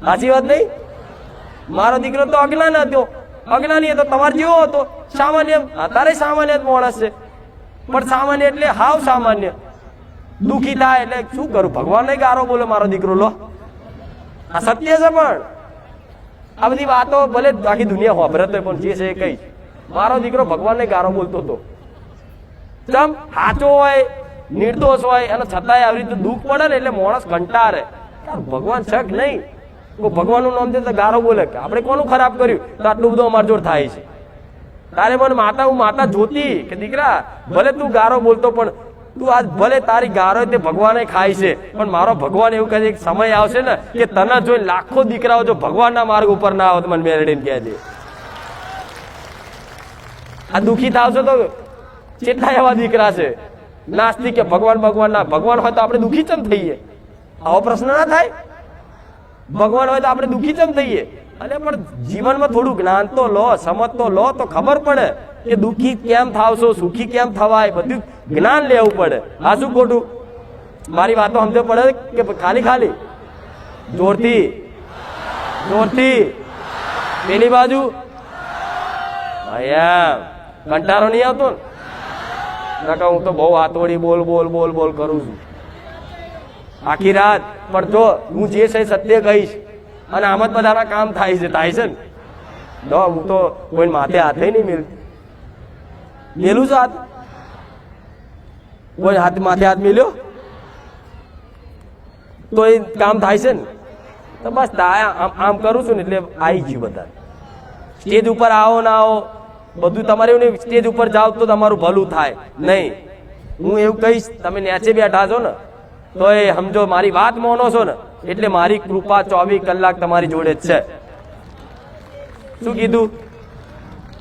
સાચી વાત નહીં? મારો દીકરો તો અજ્ઞાન હતો, અજ્ઞાની હતો, તમારે જેવો હતો સામાન્ય. તારે સામાન્ય જ માણસ છે, પણ સામાન્ય એટલે હાવ સામાન્ય. દુઃખી થાય એટલે શું કરું? ભગવાનને ગારો બોલે મારો દીકરો. લો આ સત્ય છે. પણ આ બધી વાતો ભલે આખી દુનિયા વાપરત હોય, પણ જે છે એ કઈ મારો દીકરો ભગવાનને ગારો બોલતો હતો. ચમ સાચો હોય, નિર્દોષ હોય, અને છતાંય આવી રીતે દુઃખ પડે ને એટલે માણસ કંટાળે. ભગવાન છે કે નહીં? ભગવાનનું નામ દે તો ગારો બોલે કે આપણે કોનું ખરાબ કર્યું તો આટલું બધું અમાર જોડ થાય છે. તારે મને માતા હું માતા જોતી કે દીકરા ભલે તું ગારો બોલતો પણ તું આજ ભલે તારી ગારો તે ભગવાને ખાય છે, પણ મારો ભગવાન એવું કહે છે કે સમય આવશે ને કે તને જોઈ લાખો દીકરાઓ જો ભગવાનના માર્ગ ઉપર ના આવે તો મને મેળવીને કહે છે. આ દુઃખી થાવશો તો કેટલા એવા દીકરા છે નાસ્તિક કે ભગવાન ભગવાન ના. ભગવાન હોય તો આપણે દુઃખી ચમ થઈએ? આવો પ્રશ્ન ના થાય? ભગવાન હોય તો આપણે દુઃખી ચમ થઈએ? અને પણ જીવનમાં થોડું જ્ઞાન તો લો, સમજ તો લો, તો ખબર પડે કે દુઃખી કેમ થાવશો, સુખી કેમ થવાય, બધું જ્ઞાન લેવું પડે. આ શું ખોટું? મારી વાતો સમજ પડે કે ખાલી ખાલી જોરથી જોરથી પેલી બાજુ કંટાળો નહીં આવતો ને? હું તો બહુ હાથોડી બોલ બોલ બોલ બોલ કરું છું આખી રાત. પણ જો હું જે છે સત્ય કહીશ અને આમ જ બધાના કામ થાય છે ને. હું તો કોઈ માથે હાથે નહીં મેલું છું. હાથ કોઈ હાથ માથે હાથ મેલ્યો તો એ કામ થાય છે ને. તો બસ આમ કરું છું ને એટલે આવી ગયું બધા. સ્ટેજ ઉપર આવો ના આવો બધું તમારે એવું નહીં. સ્ટેજ ઉપર જાઓ તો તમારું ભલું થાય નહીં. હું એવું કહીશ, તમે નેચે બેઠા છો ને તો એ સમજો મારી વાત માનો છો ને એટલે મારી કૃપા 24 કલાક તમારી જોડે જ છે. શું કીધું?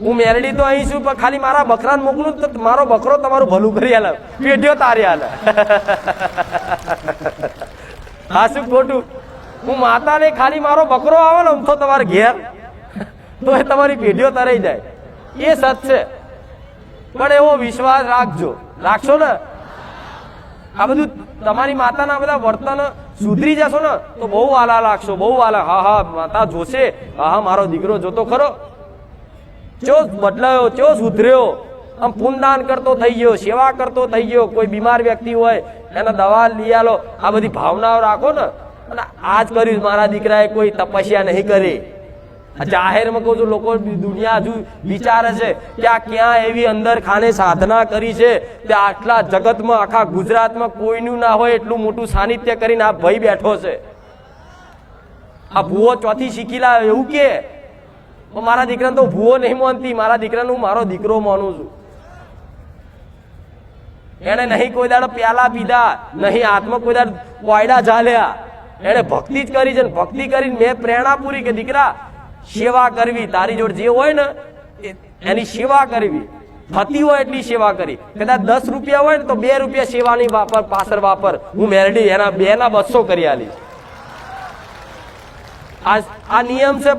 હું મેરડી તો અહીં છું, પણ ખાલી મારા બકરાને મોકલું તો મારો બકરો તમારું ભલું કરી આલે, પેઢીઓ તારી આલે. હા શું ખોટું? હું માતાને ખાલી મારો બકરો આવે ને તો તમારે ઘેર તો એ તમારી પેઢીઓ તરાઈ જાય. એ સત છે, પણ એવો વિશ્વાસ રાખજો. રાખશો ને? આ બધું તમારી માતાના બધા વર્તન સુધરી જશો ને તો બહુ વાલા લાગશો, બહુ વાલા. હા હા માતા જોશે, હા હા મારો દીકરો જોતો ખરો, ચો બદલાયો, ચો સુધર્યો, આમ પુનદાન કરતો થઈ ગયો, સેવા કરતો થઈ ગયો. કોઈ બીમાર વ્યક્તિ હોય એને દવા લઈ આલો, આ બધી ભાવનાઓ રાખો ને. અને આજ કર્યું મારા દીકરાએ કોઈ તપસ્યા નહીં કરી. જાહેરમાં કહું છું, લોકો દુનિયા હજુ વિચારે છે કે આ ક્યાં એવી અંદર ખાને સાધના કરી છે તે આટલા જગતમાં આખા ગુજરાતમાં કોઈનું ના હોય એટલું મોટું સાનિધ્ય કરીને આ ભાઈ બેઠો છે. આ ભૂવો ચોથી શીખી લાવ્યો એવું કે મારા દીકરાને તો ભૂવો નહીં માનતી, મારા દીકરાને હું મારો દીકરો માનું છું. એને નહીં કોઈ દાડો પ્યાલા પીધા, નહીં હાથમાં કોઈ દાડો કોયડા ઝાલ્યા, એને ભક્તિ જ કરી છે. ભક્તિ કરીને મેં પ્રેરણા પૂરી કે દીકરા સેવા કરવી, તારી જોડે જે હોય ને એની સેવા કરવી, થતી હોય એટલી સેવા કરી. કદાચ 10 રૂપિયા હોય ને તો 2 રૂપિયા સેવાની વાપર, પાછળ વાપર. હું મેરડી એના 2 ના 200 કરી આલીશ. આ નિયમ છે,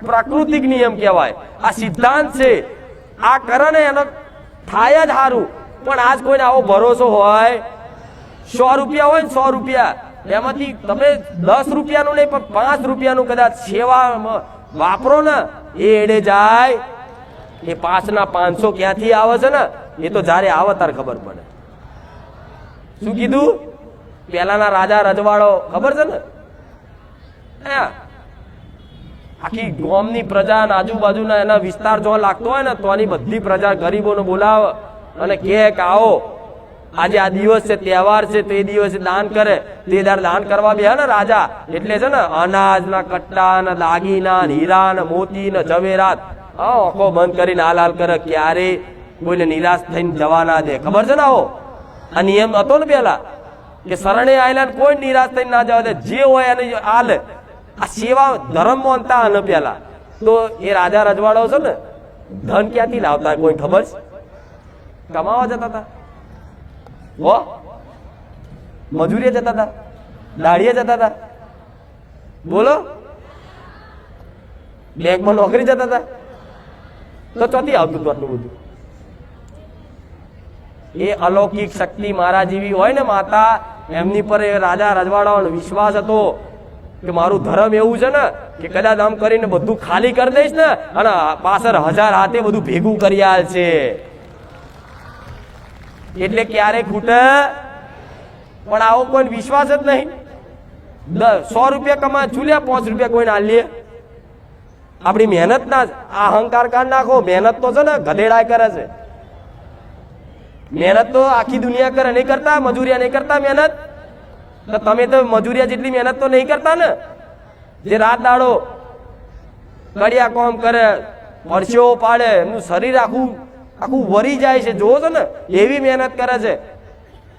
પ્રાકૃતિક નિયમ કહેવાય. આ સિદ્ધાંત છે. આ કરે ને એનો થાય જ સારું. પણ આજ કોઈને આવો ભરોસો હોય, 100 રૂપિયા હોય ને 100 રૂપિયા એમાંથી તમે 10 રૂપિયાનું નહીં પણ 5 રૂપિયાનું કદાચ સેવા વાપરો ને એ એડે જાય. એ 5 ના 500 ક્યાંથી આવે છે ને એ તો જયારે આવે તાર ખબર પડે. શું કીધું? પેલાના રાજા રજવાડો ખબર છે ને, આખી ગામની પ્રજા આજુબાજુના એના વિસ્તાર જો લાગતો હોય ને તો આની બધી પ્રજા ગરીબોને બોલાવે અને કે આવો આજે આ દિવસ છે, તહેવાર છે, તો એ દિવસે દાન કરે. તે દાન કરવા બે ને રાજા એટલે છે ને અનાજના કટ્ટા ને દાગીના, હીરા ને મોતી ને જવેરાત આંખો બંધ કરીને હાલ કરે. ક્યારે કોઈને નિરાશ થઈને જવા ના દે. ખબર છે ને? આવો આ નિયમ હતો ને પેલા કે શરણે આયેલા કોઈ નિરાશ થઈને ના જવા દે. જે હોય એને હાલ. આ સેવા ધર્મ માનતા અને પેલા તો એ રાજા રજવાડો છે ને ધન ક્યાંથી લાવતા કોઈ ખબર છે? કમાવા જતા હતા, મજૂરીએ જતા હતા, દાડીએ જતા હતા, બોલો બેંકમાં નોકરી જતા હતા. તો ચોથી આવતું હતું આટલું બધું? એ અલૌકિક શક્તિ મારા જેવી હોય ને માતા, એમની પર એ રાજા રજવાડાનો વિશ્વાસ હતો કે મારું ધર્મ એવું છે ને કે કદાચ આમ કરીને બધું ખાલી કરી દઈશ ને અને પાછળ 1000 હાથે બધું ભેગું કરી આલ છે. એટલે ક્યારે ખૂટે? પણ આવો કોઈ વિશ્વાસ જ નહીં. 100 રૂપિયા કમા ચૂલ્યા 5 રૂપિયા કોઈ ના લે. આપણી મહેનત ના અહંકાર કાઢ નાખો. મહેનત તો છે ને ગધેડા કરે છે. મહેનત તો આખી દુનિયા કરે, નહીં કરતા? મજૂરિયા નહીં કરતા મહેનત? તો તમે તો મજૂરિયા જેટલી મહેનત તો નહીં કરતા ને. જે રાત દાડો કડિયા કામ કરે, પરસેવો પાડે, એમનું શરીર આખું વરી જાય છે, જોવો છો ને એવી મહેનત કરે છે.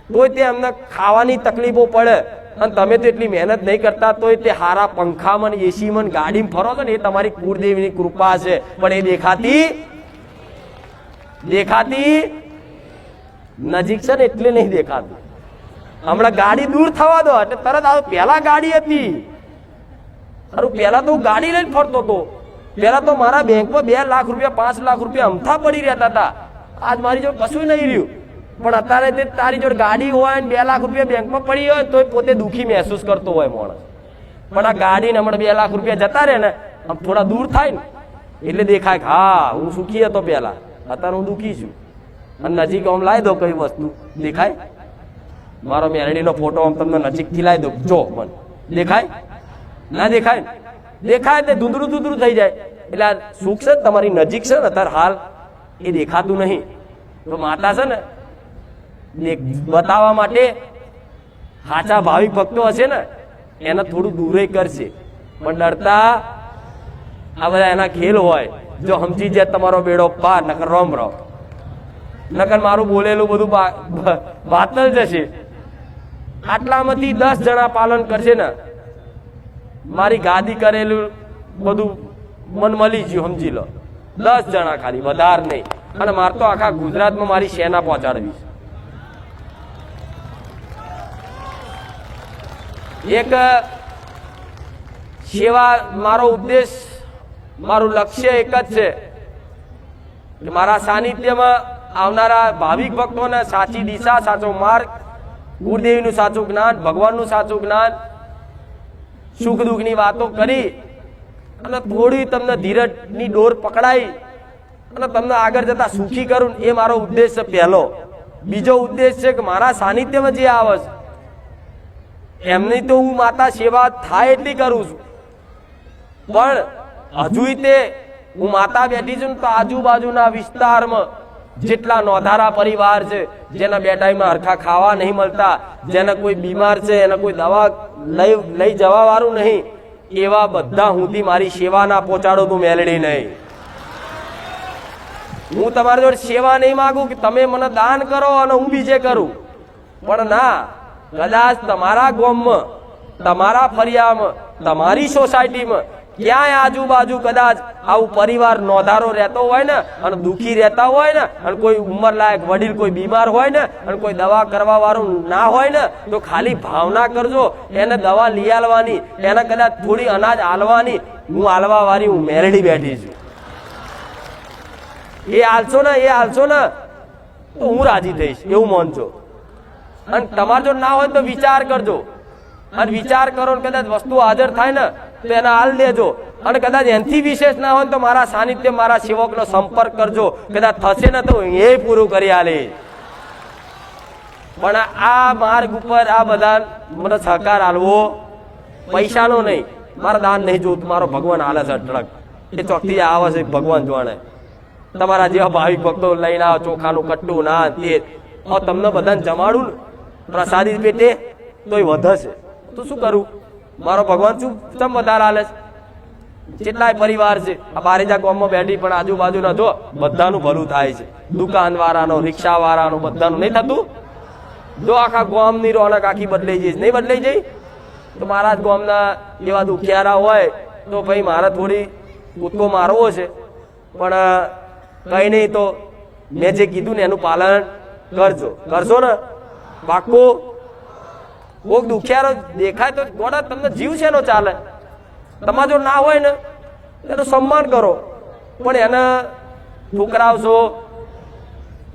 તોય તે એમને ખાવાની તકલીફો પડે. અને તમે તો એટલી મહેનત નહીં કરતા તોય તે હારા પંખામાં, એસીમાં, ગાડીમાં ફરો છો ને એ તમારી કુળદેવીની કૃપા છે. પણ એ દેખાતી નજીક છે ને એટલે નહીં દેખાતું. હમણાં ગાડી દૂર થવા દો એટલે તરત આવો. પેલા ગાડી હતી, સારું પેલા તો હું ગાડી લઈને ફરતો હતો. પેલા તો મારા બેંકમાં 2 લાખ રૂપિયા 5 લાખ રૂપિયા અમથા પડી રહેતા હતા. આજ મારી જોડે કશું નહીં રહ્યું. પણ અત્યારે તે તારી જોડે ગાડી હોય ને 2 લાખ રૂપિયા બેંકમાં પડી હોય તો પોતે દુઃખી મહેસૂસ કરતો હોય માણસ. પણ આ ગાડી ને હમણાં 2 લાખ રૂપિયા જતા રહે ને આમ થોડા દૂર થાય ને એટલે દેખાય કે હા હું સુખી હતો પેલા, અત્યારે હું દુઃખી છું. અને નજીક આમ લાવી દો કઈ વસ્તુ દેખાય. મારો મેરડીનો ફોટો આમ તમને નજીકથી લાવી દો, જો મને દેખાય ના દેખાય? દેખાય તે ધૂંધળું થઈ જાય. એટલે આ સુખ છે તમારી નજીક છે ને અત્યારે હાલ એ દેખાતું નહીં. તો માતા છે ને બતાવવા માટે સાચા ભાવિક ભક્તો હશે ને એને થોડું દૂરે કરશે. પણ ડરતા આ બધા એના ખેલ હોય. જો સમજી જાય તમારો બેડો પાર, નકર રોમ રહો, નકર મારું બોલેલું બધું બાતલ જશે. આટલામાંથી 10 જણા પાલન કરશે ને મારી ગાદી કરેલું બધું મન મળી ગયું, સમજી લો. 10 જણા ખાલી, વધારે નહીં. અને મારે તો આખા ગુજરાતમાં મારી સેના પહોંચાડવી છે. એક સેવા, મારો ઉદ્દેશ, મારું લક્ષ્ય એક જ છે કે મારા સાનિધ્યમાં આવનારા ભાવિક ભક્તોને સાચી દિશા, સાચો માર્ગ, ગુરુદેવનું સાચું જ્ઞાન, ભગવાનનું સાચું જ્ઞાન, સુખ દુઃખની વાતો કરી અને થોડી તમને ધીરજની ડોર પકડાઈ અને તમને આગળ જતા સુખી કરું, એ મારો ઉદ્દેશ છે પહેલો. બીજો ઉદ્દેશ છે કે મારા સાનિધ્યમાં જે આવે છે એમની તો હું માતા સેવા થાય એટલી કરું છું, પણ હજુ તે હું માતા બેઠી છું તો આજુબાજુના વિસ્તારમાં જેટલા નોંધારા પરિવાર છે, જેના બે ટાઈમમાં હરખા ખાવા નહીં મળતા, જેને કોઈ બીમાર છે, એને કોઈ દવા લઈ જવા વાળું નહીં, એવા બધા હુંથી મારી સેવા ના પહોંચાડો તું મેલડી નહીં. હું તમારી જોડે સેવા નહીં માંગુ કે તમે મને દાન કરો અને હું બીજે કરું, પણ ના, કદાચ તમારા ગામમાં, તમારા ફળિયામાં, તમારી સોસાયટીમાં ક્યાંય આજુબાજુ કદાચ આવું પરિવાર નોંધારો રહેતો હોય ને અને દુખી રહેતા હોય ને અને કોઈ ઉંમર લાયક વડીલ કોઈ બીમાર હોય ને અને કોઈ દવા કરવા વાળું ના હોય ને, તો ખાલી ભાવના કરજો, એને દવા લઈ આલવાની, એને કદાચ થોડી અનાજ આલવાની, હું આલવા વાળી હું મેરડી બેઠી છું. એ આલશો ને તો હું રાજી થઈશ એવું માનજો. અને તમારે જો ના હોય તો વિચાર કરજો, અને વિચાર કરો ને કદાચ વસ્તુ હાજર થાય ને તો એને હાલ દેજો, અને કદાચ એનાથી વિશેષ ના હોય તો મારા સાનિધ્ય, મારા સેવકનો સંપર્ક કરજો, કદાચ થશે ને તો એ પૂરું કરી આલે. પણ આ માર્ગ ઉપર આ બધા મને સહકાર આલવો, પૈસાનો નહીં, મારા દાન નહીં જોતું, મારો ભગવાન હાલે છે અઢળક, એ ચોકથી આવે છે ભગવાન જોવાને. તમારા જેવા ભાવિક ભક્તો લઈને આવો, ચોખાનું કટ્ટું ના તે તમને બધાને જમાડું ને પ્રસાદી પેટે તોય વધે છે, તો શું કરું? મારો ભગવાન શું ચમ વધારે હાલે છે? કેટલાય પરિવાર છે આ બારેજા ગામમાં બેઠી, પણ આજુબાજુના જો બધાનું ભલું થાય છે, દુકાન વાળાનો, રિક્ષા વાળાનો, બધાનું નહીં થતું? જો આખા ગામની રોનક આખી બદલાઈ જઈશ, નહીં બદલાઈ જઈ? તો મારા જ ગામના એવા દુખિયારા હોય તો ભાઈ મારે થોડી કૂદકો મારવો છે, પણ કઈ નહીં, તો મેં જે કીધું ને એનું પાલન કરશો ને પાક્કું. કોક દુખિયારો દેખાય તો ગોડા તમને જીવ છે એનો ચાલે, તમારે જો ના હોય ને એનું સન્માન કરો, પણ એને ઠુકરાવશો,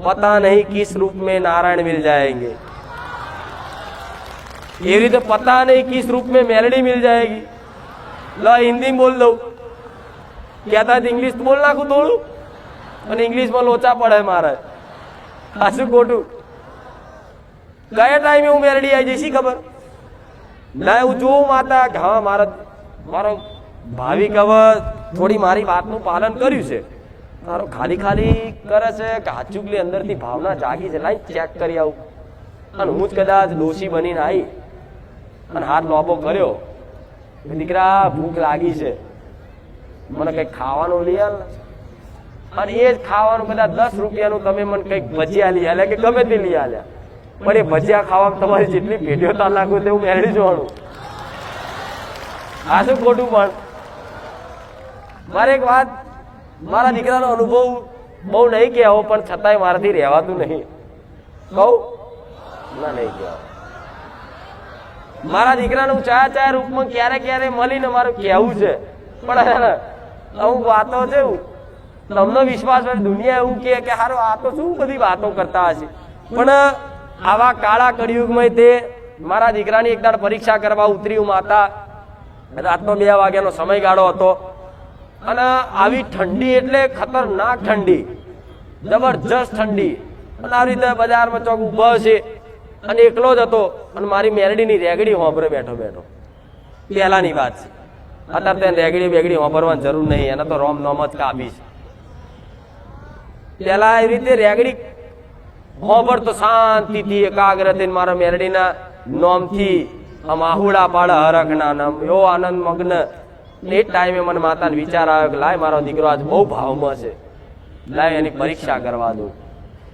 પતા નહીં કિસ રૂપ में नारायण मिल जाएंगे, એવી રીતે પતા નહીં કિસ रूप में मेलडी मिल जाएगी. લો હિન્દી બોલ દઉં, કહેતા ઇંગ્લિશ બોલ નાખું થોડું, અને ઇંગ્લિશમાં લોચા પડે મારે, સાચું ખોટું? કયા ટાઈમે હું મેરડી આવી જઈશ ખબર ના? હું જોઉં માતા કે હા મારો ભાવિક હવે થોડી મારી વાતનું પાલન કર્યું છે, મારો ખાલી કરે છે કે હાચુકલી અંદરથી ભાવના જાગી છે, લાઈ ચેક કરી આવું. અને હું જ કદાચ દોષી બનીને આવી અને હાથ લોબો કર્યો, દીકરા ભૂખ લાગી છે, મને કંઈક ખાવાનું લઈ આલ, અને એ જ ખાવાનું કદાચ 10 રૂપિયાનું તમે મને કંઈક ભજીયા લઈ આલ્યા કે ગમે તે લઈ આલ્યા, પણ એ ભજીયા ખાવામાં તમારી જેટલી પેઢીઓ તાર નાખું તેવું મેળવી જોવાનું. આ શું ખોટું? પણ મારે એક વાત, મારા દીકરાનો અનુભવ બહુ નહીં કહેવો, પણ છતાંય મારાથી રહેવાતું નહીં. કહું ના? નહીં કહેવાય. મારા દીકરાનું ચાયા રૂપમાં ક્યારે મળીને મારું કહેવું છે, પણ અમુક વાતો છે તમને વિશ્વાસ હોય, દુનિયા એવું કે હારું આ તો શું બધી વાતો કરતા હશે, પણ આવા કાળા કળિયુગમાં તે મારા દીકરાની એક દાડ પરીક્ષા કરવા ઉતરી હું માતા. રાતનો 2 વાગ્યાનો સમયગાળો હતો, અને આવી ઠંડી એટલે ખતરનાક ઠંડી, જબરજસ્ત ઠંડી, અને આવી રીતે બજારમાં ચોક ઉભો છે અને એકલો જ હતો, અને મારી મેરડીની રેગડી હોંભરે બેઠો પહેલાની વાત છે. અત્યારે તેને રેગડી બેગડી હોંભરવાની જરૂર નહીં, એને તો રોમ નોમ જ કાપીશ. પેલા એવી રીતે રેગડી હોંભરતો શાંતિથી એકાગ્ર થઈને મારા મેરડીના નોમથી આમ આહુડા પાડે હરખના નામ, એવો આનંદ મગ્ન. એ ટાઈમે મને માતાને વિચાર આવ્યો કે લાય મારો દીકરો આજ બહુ ભાવમાં છે, લાય એની પરીક્ષા કરવા દઉં.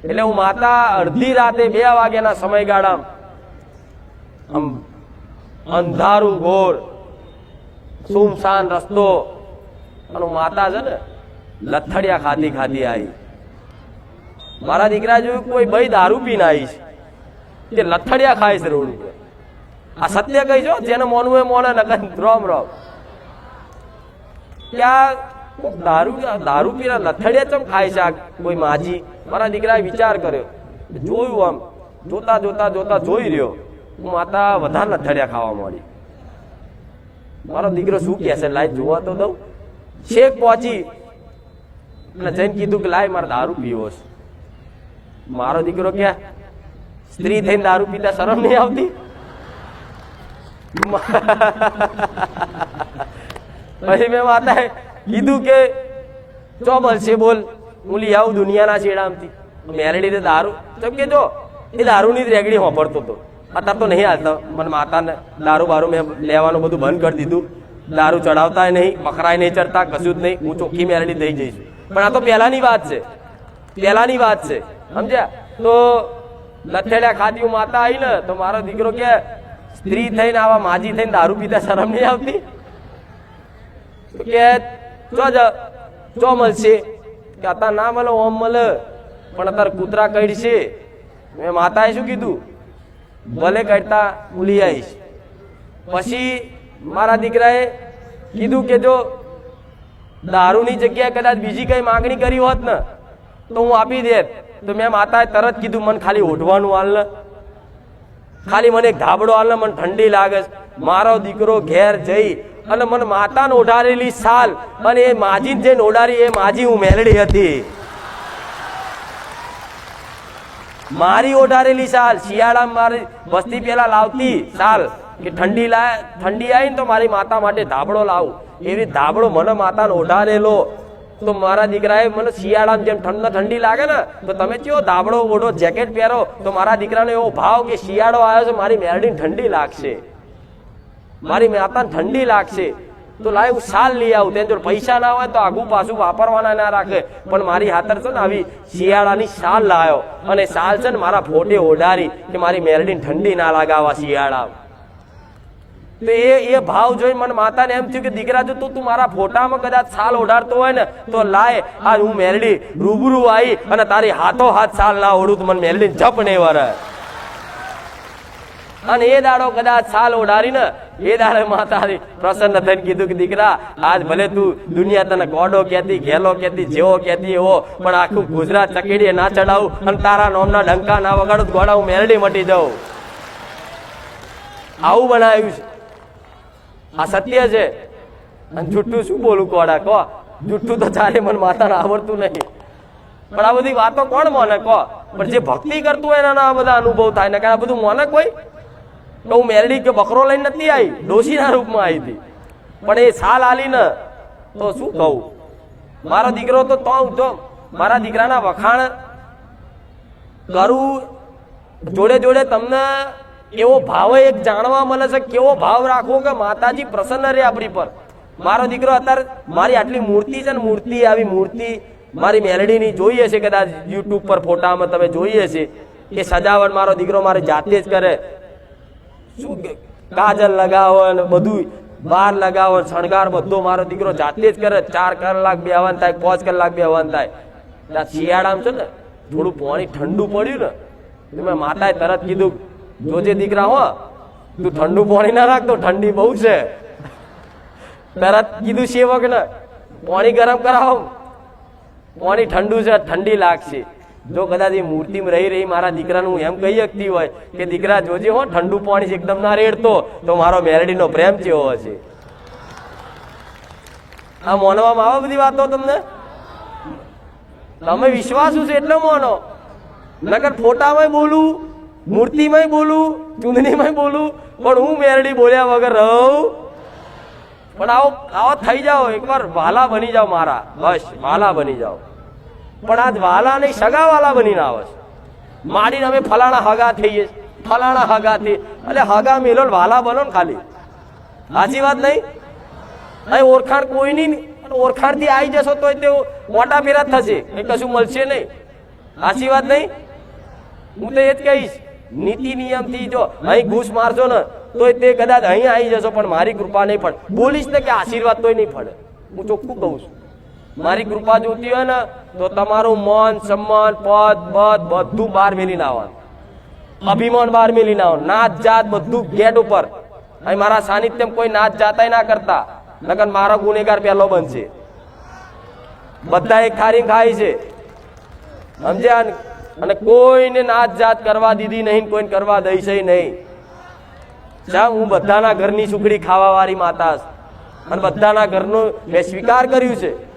એટલે હું માતા અડધી રાતે 2 વાગ્યાના સમયગાળામાં આમ અંધારું ઘોર સુમસાન રસ્તો, અને માતા છે ને લથડિયા ખાતી આવી. મારા દીકરા જોયું કોઈ ભાઈ દારૂ પીને આવી છે, તે લથડિયા ખાય છે રોડ ઉપર. આ સત્ય કહીશો, જેને મોનવું એ મોને, નકર રોમ. ત્યાં દારૂ પીના લથડિયા ચમ ખાય છે આ કોઈ માજી? મારા દીકરાએ વિચાર કર્યો, જોયું, આમ જોતા જોતા જોતા જોઈ રહ્યો, હું માતા વધારે લથડિયા ખાવા માંડી. મારો દીકરો શું કહે છે, લાઈ જોવા તો દઉં. છેક પહોંચી અને જઈને કીધું કે લાય મારે દારૂ પીવો છે. મારો દીકરો કે સ્ત્રી થઈને દારૂ પીતા શરમ નહીં આવતી? પછી મેં માતાએ કીધું કે ચો મળશે બોલ, હું લઈ આવું દુનિયાના છેડામાંથી. મેરડી દારૂ ચમ કે જો એ દારૂની જ રેગડી વાપરતો હતો. અત્યારે તો નહીં હાલતા. મને માતાને દારૂ બારૂ મેં લેવાનું બધું બંધ કરી દીધું. દારૂ ચડાવતા નહીં, બકરાય નહીં ચડતા, કશું જ નહીં. હું ચોખ્ખી મેરડી થઈ જઈશું. પણ આ તો પહેલાની વાત છે, પહેલાની વાત છે, સમજ્યા? તો લથેડ્યા ખાધી હું માતા આવી ને તો મારો દીકરો કે સ્ત્રી થઈને આવા માજી થઈને દારૂ પીતા શરમ નહીં આવતી? કે ચો મળશે? કે અત્યારે ના મળે, ઓમ મળે, પણ અત્યારે કૂતરા કઈડશે. મેં માતાએ શું કીધું, ભલે કઈડતા હું લઈ આવીશ. પછી મારા દીકરાએ કીધું કે જો દારૂની જગ્યાએ કદાચ બીજી કઈ માંગણી કરી હોત ને તો હું આપી દેત. તો મેં માતાએ તરત કીધું મને ખાલી ઓઢવાનું હાલ ને, ખાલી મને એક ધાબળો હાલ ને, મને ઠંડી લાગે. મારો દીકરો ઘેર જઈ અને મને માતાને ઓઢારેલી સાલ અને એ માજી જઈને ઓઢારી, એ માજી હું મેલડી હતી. મારી ઓઢારેલી સાલ શિયાળામાં મારી વસ્તી પેલા લાવતી સાલ કે ઠંડી આવી ને તો મારી માતા માટે ધાબળો લાવું. એવી ધાબળો મને માતાને ઓઢારેલો. તો મારા દીકરાએ મને શિયાળામાં જેમ ઠંડી લાગે ને તો તમે કયો ધાબળો ઓઢો, જેકેટ પહેરો, તો મારા દીકરાને એવો ભાવ કે શિયાળો આવ્યો છે, મારી મેરડીને ઠંડી લાગશે, મારી માતાને ઠંડી લાગશે. તો લાય હું સાલ લઈ આવું. તેની જોડે પૈસા ના હોય તો આગું પાછું વાપરવાના ના રાખે, પણ મારી હાથર છે ને આવી શિયાળાની સાલ લાવ્યો અને સાલ છે ને મારા ફોટે ઓઢારી કે મારી મેરડીને ઠંડી ના લાગાવા શિયાળા. તો એ ભાવ જોઈને મને માતાને એમ થયું કે દીકરા જો તું મારા ફોટામાં કદાચ સાલ ઓઢાડતો હોય ને તો લાય આ હું મેરડી રૂબરૂ આવી અને તારી હાથો હાથ સાલ ના ઓઢું તો મને મેરડી જપ નહીં વરે. અને એ દાડો કદાચ સાલ ઓઢારી ને એ દાડે માતા પ્રસન્ન થઈને કીધું કે દીકરા આજ ભલે તું દુનિયા તને ગોડો કહેતી, ઘેલો કહેતી, જેવો કહેતી એવો, પણ આખું ગુજરાત ચકેડીએ ના ચડાવું અને તારા નોમના ડંકા ના વગાડું ગોડા હું મેરડી મટી જાઉં. આવું બનાવ્યું છે. આ સત્ય છે. અને જુઠ્ઠું શું બોલું કોડા કહો? જુઠ્ઠું તો ચાલે, મને માતાને આવડતું નહીં. પણ આ બધી વાતો કોણ માને કહો? પણ જે ભક્તિ કરતું હોય એના આ બધા અનુભવ થાય ને કે આ બધું માને કોઈ? તો હું મેરડી કે બકરો લઈને નથી આવી, ડોશીના રૂપમાં આવી હતી. પણ એ સાલ આલી ને તો શું કહું? મારો દીકરો તો મારા દીકરાના વખાણ કરું જોડે જોડે તમને એવો ભાવ એક જાણવા મળે છે, કેવો ભાવ રાખવો કે માતાજી પ્રસન્ન રહે આપણી પર. મારો દીકરો અત્યારે મારી આટલી મૂર્તિ છે ને, મૂર્તિ આવી મૂર્તિ મારી મેલડીની જોઈએ છે, કદાચ યુટ્યુબ પર ફોટામાં તમે જોઈએ છે કે સજાવટ મારો દીકરો મારી જાતે જ કરે. શું કાજલ લગાવો ને બધું બાર લગાવો, શણગાર બધો મારો દીકરો જાતે જ કરે. 4 કલાક બેહવાનું થાય, 5 કલાક બેહવાનું થાય. શિયાળામાં છે ને થોડું પાણી ઠંડુ પડ્યું ને મેં માતાએ તરત કીધું જોજે દીકરા હો તું ઠંડુ પાણી ના રાખતો, ઠંડી બહુ છે. તરત કીધું સેવક ને પાણી ગરમ કરાવો, પાણી ઠંડુ છે, ઠંડી લાગશે. જો કદાચ એ મૂર્તિમાં રહી મારા દીકરાને હું એમ કહી શકતી હોય કે દીકરા જોજે હો ઠંડુ પાણી એકદમ ના રેડતો, તો મારો મેરડીનો પ્રેમ કેવો હશે. આ માનવામાં આવે બધી વાતો તમને? તમે વિશ્વાસુ છે એટલે માનો, નકર ફોટામાં બોલું, મૂર્તિમાં બોલું, ચૂંદણીમાં બોલું, પણ હું મેરડી બોલ્યા વગર રહું. પણ આવો થઈ જાઓ, એકવાર વાલા બની જાઓ મારા, બસ વાલા બની જાઓ. પણ આજ વાલા નહીં સગા વાલા બનીને આવે છે. માડીને અમે ફલાણા હગા થઈએ, ફલાણા હગા થઈ, એટલે હગા મેલો વાલા બનો ને ખાલી. સાચી વાત નહીં? અહીં ઓળખાણ કોઈ નહીં, ઓળખાણ થી આવી જશો તો તે મોટા ફેરા થશે, એ કશું મળશે નહીં. સાચી વાત નહીં? હું તો એ જ કહીશ, નીતિ નિયમ થી જો અહીં ઘૂસ મારશો ને તો તે કદાચ અહીં આવી જશો, પણ મારી કૃપા નહીં પડે. બોલીશ ને કે આશીર્વાદ તોય નહીં પડે, હું ચોખ્ખું કહું છું. મારી કૃપા જોતી હોય ને તો તમારું માન સન્માન પદ બદ બધું બહાર મેલીને આવવાનું, અભિમાન બહાર મેલીને આવવાનું, નાત જાત બધું ગેટ ઉપર. અહીં મારા સાનિધ્યમ કોઈ નાત જાતાય ના કરતા, નકર મારો ગુનેગાર પહેલો બનશે. બધા એક થાળી ખાય છે, સમજ્યા ને? અને કોઈને નાત જાત કરવા દીધી નહીં, કોઈને કરવા દઈ છે નહીં. હું બધાના ઘરની સુખડી ખાવા વાળી માતા છું અને બધાના ઘરનો મેં સ્વીકાર કર્યું છે.